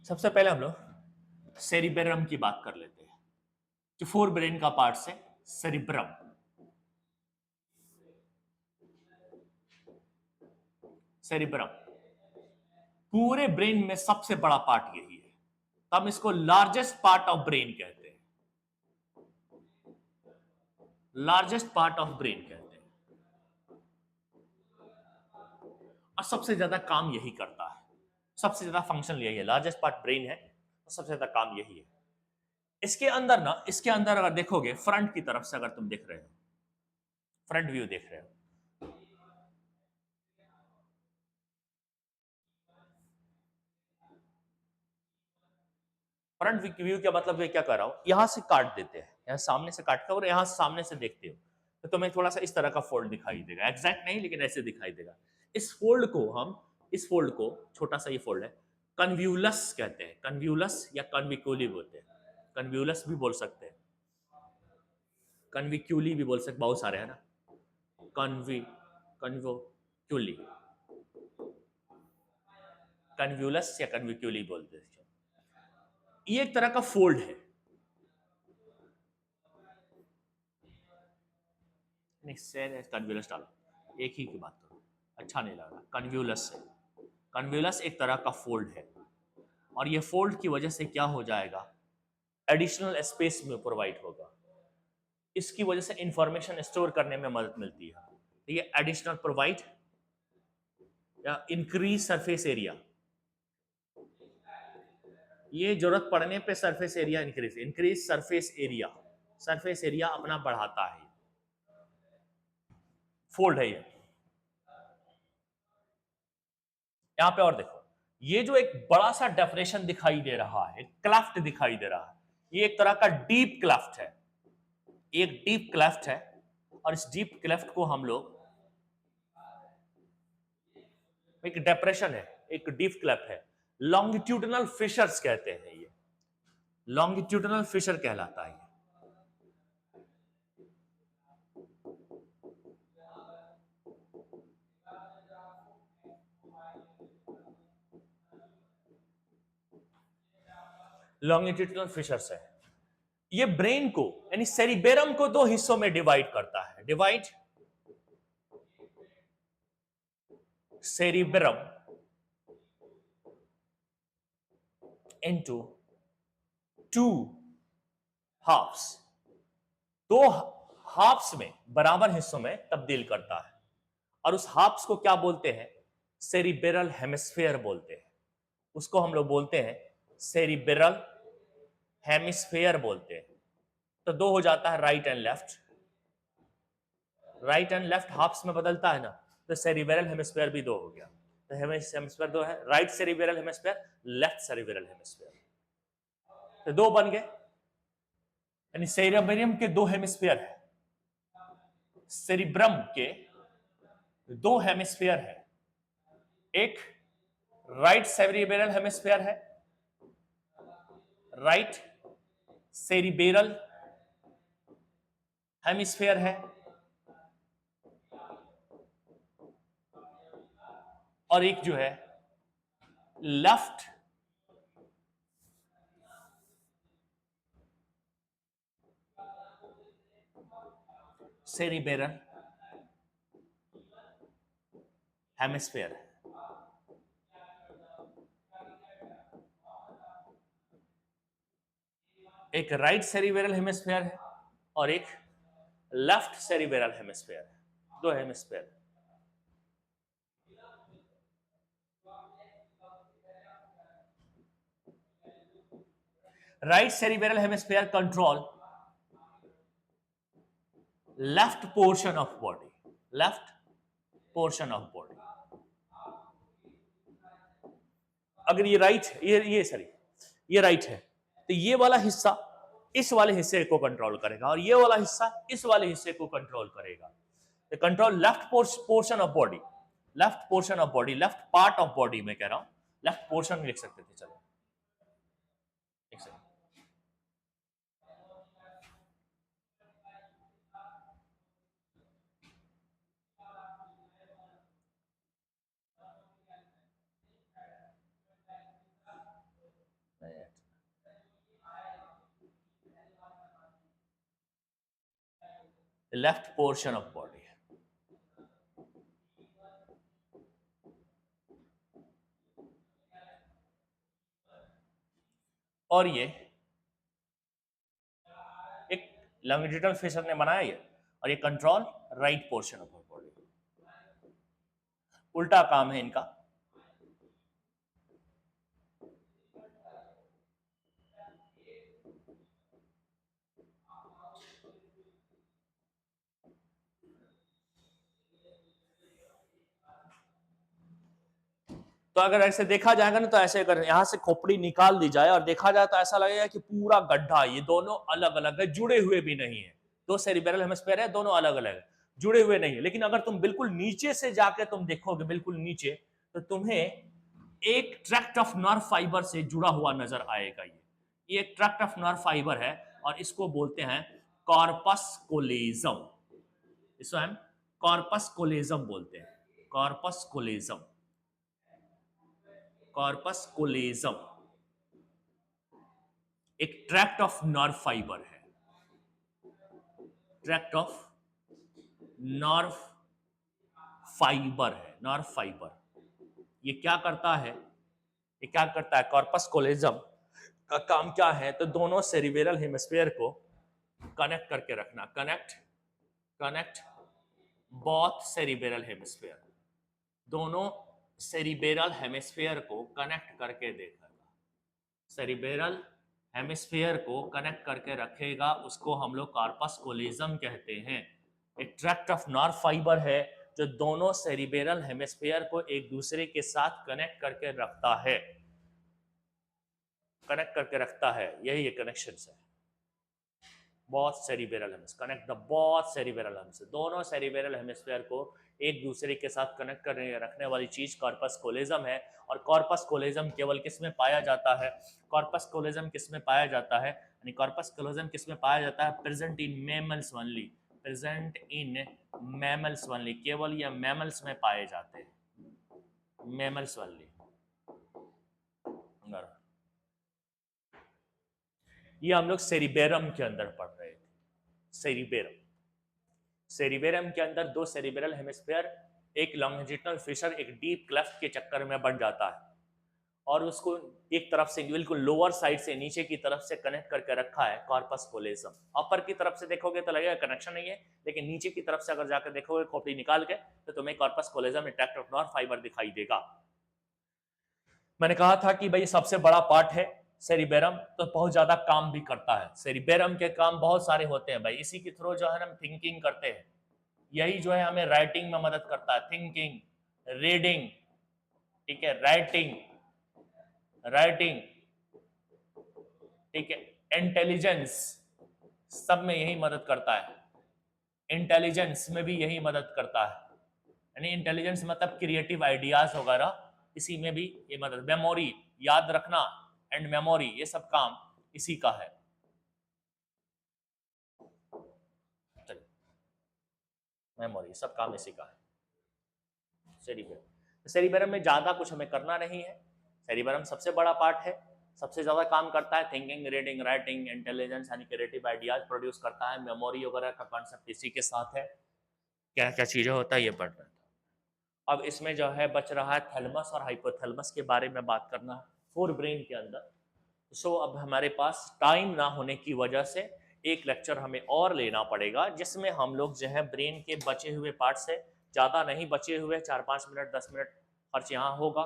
Speaker 1: सबसे पहले हम लोग सेरिबेरम की बात कर लेते हैं, जो फोर ब्रेन का पार्ट है सेरिब्रम। सेरिब्रम पूरे ब्रेन में सबसे बड़ा पार्ट यही है, तो हम इसको लार्जेस्ट पार्ट ऑफ ब्रेन कहते हैं, लार्जेस्ट पार्ट ऑफ ब्रेन कहते हैं, और सबसे ज्यादा काम यही करता है, सबसे ज्यादा फंक्शन यही है। लार्जेस्ट पार्ट ब्रेन है और सबसे ज्यादा काम यही है। इसके अंदर ना, इसके अंदर अगर देखोगे फ्रंट की तरफ से, अगर तुम देख रहे हो, फ्रंट व्यू देख रहे हो, फ्रंट व्यू का मतलब क्या कर रहा हूं, यहां से काट देते हैं, यहां सामने से काट कर और यहां सामने से देखते हो, तो तुम्हें थोड़ा सा इस तरह का फोल्ड दिखाई देगा, एग्जैक्ट नहीं लेकिन ऐसे दिखाई देगा। इस फोल्ड को हम, इस फोल्ड को, छोटा सा ये फोल्ड है, कन्व्यूलस कहते हैं। कन्व्यूलस या कन्विकुली बोलते हैं, कन्व्यूलस भी बोल सकते हैं। कन्विक्यूली भी बोल सकते, बहुत सारे है ना, कन्वोक्यूली, कन्व्यूलस या कन्विक्यूली बोलते हैं। ये एक तरह का फोल्ड है, नहीं कन्व्यूलस डालो, एक ही की बात करो, अच्छा नहीं लग रहा, कन्व्यूलस है। कन्व्यूलस एक तरह का फोल्ड है, और ये फोल्ड की वजह से क्या हो जाएगा, एडिशनल स्पेस में प्रोवाइड होगा, इसकी वजह से इंफॉर्मेशन स्टोर करने में मदद मिलती है। ये एडिशनल प्रोवाइड या इंक्रीज सरफेस एरिया, ये जरूरत पड़ने पे surface area increase surface area, surface area अपना बढ़ाता है, फोल्ड है ये। यहां पे और देखो, ये जो एक बड़ा सा डेफिनेशन दिखाई दे रहा है, क्लेफ्ट दिखाई दे रहा है, ये एक तरह का डीप क्लेफ्ट है, एक डीप क्लेफ्ट है, और इस डीप क्लेफ्ट को हम लोग, एक डिप्रेशन है, एक डीप क्लेफ्ट है, लॉन्गिट्यूडनल फिशर्स कहते हैं, ये लॉन्गिट्यूडनल फिशर कहलाता है। लॉन्गिट्यूडनल फिशर्स है, ये ब्रेन को यानी सेरिबेरम को दो हिस्सों में डिवाइड करता है, divide cerebrum into two halves, दो हाफ्स में, बराबर हिस्सों में तब्दील करता है, और उस हाफ्स को क्या बोलते हैं, सेरिबेरल हेमिस्फीयर बोलते हैं, उसको हम लोग बोलते हैं सेरिबेरल हेमिस्फीयर बोलते हैं। तो दो हो जाता है, right and left, right and left halves में बदलता है ना, तो सेरिबेरल हेमिस्फीयर भी दो हो गया, तो हेमिस्फीयर दो है, right cerebral hemisphere, left सेरिबेरल hemisphere, तो दो बन गए, यानी सेरिबेरियम के दो हेमिस्फीयर है, सेरिब्रम के दो हेमिस्फीयर है, एक राइट सेरिबेरल हेमिस्फीयर है, राइट सेरिबेरल हेमिस्फीयर है, और एक जो है लेफ्ट सेरिबेरल हेमिस्फीयर है। एक राइट सेरिबेरल हेमिस्फीयर है और एक लेफ्ट सेरिबेरल हेमिस्फीयर है, दो hemisphere. Right cerebral hemisphere control left portion of body, left portion of body. अगर ये राइट, ये सॉरी, ये राइट है, तो ये वाला हिस्सा इस वाले हिस्से को कंट्रोल करेगा, और ये वाला हिस्सा इस वाले हिस्से को कंट्रोल करेगा। तो control left portion of body, left portion of body, left part of body में कह रहा हूं, लेफ्ट पोर्शन लिख सकते थे, चलो एक second. Left portion of body, और ये एक लॉन्गिट्यूडनल फिशर ने बनाया ये, और ये control right portion of body, उल्टा काम है इनका। तो अगर ऐसे देखा जाएगा ना, तो ऐसे अगर यहां से खोपड़ी निकाल दी जाए और देखा जाए, तो ऐसा लगेगा कि पूरा गड्ढा, ये दोनों अलग अलग है, जुड़े हुए भी नहीं है, दो सेरिबेरल हेमिस्फीयर है, दोनों अलग अलग है, जुड़े हुए नहीं है। लेकिन अगर तुम बिल्कुल नीचे से जाके तुम देखोगे, बिल्कुल नीचे, तो तुम्हें एक ट्रैक्ट ऑफ नर्व फाइबर से जुड़ा हुआ नजर आएगा। ये एक ट्रैक्ट ऑफ नर्व फाइबर है, और इसको बोलते हैं कॉर्पस कोलेजम, इसको हम कॉर्पस कोलेजम बोलते हैं। कॉर्पस कोलेजम, कॉर्पस कोलेजम एक ट्रैक्ट ऑफ नर्व फाइबर है, ट्रैक्ट ऑफ नर्व फाइबर है, नर्व फाइबर। ये क्या करता है, ये क्या करता है, कॉर्पस कोलेजम का काम क्या है, तो दोनों सेरिबेरल हेमिस्फीयर को कनेक्ट करके रखना, कनेक्ट बोथ सेरिबेरल हेमिस्फीयर, दोनों सेरिबेरल हेमिस्फीयर को कनेक्ट करके देखेगा, सेरिबेरल हेमिस्फीयर को कनेक्ट करके रखेगा, उसको हम लोग कॉर्पस कोलेजम कहते हैं। एक ट्रैक्ट ऑफ नर्व फाइबर है जो दोनों सेरिबेरल हेमिस्फीयर को एक दूसरे के साथ कनेक्ट करके रखता है, कनेक्ट करके रखता है, यही ये कनेक्शन है। Both cerebral hemisphere, connect the both cerebral hemisphere, दोनों सेरिबेरल हेमिस्फीयर को एक दूसरे के साथ कनेक्ट करने रखने वाली चीज कॉर्पस कोलेजम है। और कॉर्पस कोलेजम केवल किस में पाया जाता है, कॉर्पस कोलेजम किस में पाया जाता है, यानी कॉर्पस कोलेजम किस में पाया जाता है, present in mammals only, present in mammals only, केवल ये मैमल्स में पाए जाते हैं, मैमल्स ओनली। ये हम लोग सेरिबेरम के अंदर पढ़ रहे थे, सेरिबेरम, सेरिबेरम के अंदर दो सेरिबेरल हेमिस्फीयर, एक लॉन्जिट्यूडिनल फिशर एक डीप क्लेफ्ट के चक्कर में बन जाता है, और उसको एक तरफ से बिल्कुल लोअर साइड से नीचे की तरफ से कनेक्ट करके रखा है कॉर्पस कोलेजम। अपर की तरफ से देखोगे तो लगेगा कनेक्शन नहीं है, लेकिन नीचे की तरफ से अगर जाकर देखोगे खोपड़ी निकाल के तो तुम्हें कॉर्पस कोलेजम में ट्रैक्ट ऑफ नर्व फाइबर दिखाई देगा। मैंने कहा था कि भाई सबसे बड़ा पार्ट है सेरिबेरम, तो बहुत ज्यादा काम भी करता है, सेरिबेरम के काम बहुत सारे होते हैं भाई, इसी के थ्रू जो है हम थिंकिंग करते हैं, यही जो है हमें राइटिंग में मदद करता है, थिंकिंग, रीडिंग, ठीक है, राइटिंग, राइटिंग, ठीक है, इंटेलिजेंस, सब में यही मदद करता है, इंटेलिजेंस में भी यही मदद करता है, यानी इंटेलिजेंस मतलब क्रिएटिव आइडियाज वगैरह, इसी में भी ये मदद, मेमोरी, याद रखना एंड मेमोरी, ये सब काम इसी का है। मेमोरी सब काम इसी का है। सेरिबेरम, सेरिबेरम में ज्यादा कुछ हमें करना नहीं है, सेरिबेरम सबसे बड़ा पार्ट है, सबसे ज्यादा काम करता है, थिंकिंग, रीडिंग, राइटिंग, इंटेलिजेंस यानी क्रिएटिव आइडियाज प्रोड्यूस करता है, मेमोरी वगैरह का कॉन्सेप्ट इसी के साथ है, क्या क्या चीजें होता है ये पढ़ रहे हैं। अब इसमें जो है बच रहा है थैलेमस और हाइपोथैलेमस के बारे में बात करना है फोर ब्रेन के अंदर। सो अब हमारे पास टाइम ना होने की वजह से एक लेक्चर हमें और लेना पड़ेगा, जिसमें हम लोग जो है ब्रेन के बचे हुए पार्ट से, ज़्यादा नहीं बचे हुए, 4-5 मिनट 10 मिनट खर्च यहाँ होगा।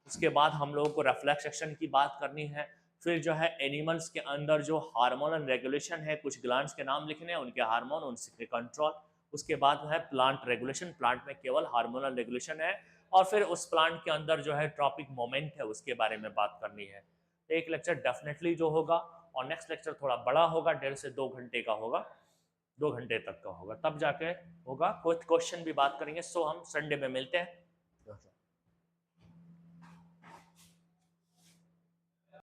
Speaker 1: उसके बाद हम लोगों को रिफ्लेक्स सेक्शन की बात करनी है, फिर जो है एनिमल्स के अंदर जो हार्मोनल रेगुलेशन है, कुछ ग्लैंड्स के नाम लिखने हैं, उनके हार्मोन, उनसे कंट्रोल। उसके बाद है प्लांट रेगुलेशन, प्लांट में केवल हार्मोनल रेगुलेशन है, और फिर उस प्लांट के अंदर जो है ट्रॉपिक मोमेंट है उसके बारे में बात करनी है। एक लेक्चर डेफिनेटली जो होगा, और नेक्स्ट लेक्चर थोड़ा बड़ा होगा, 1.5 से 2 घंटे का होगा, 2 घंटे तक का होगा, तब जाके होगा, कुछ क्वेश्चन भी बात करेंगे। सो हम संडे में मिलते हैं।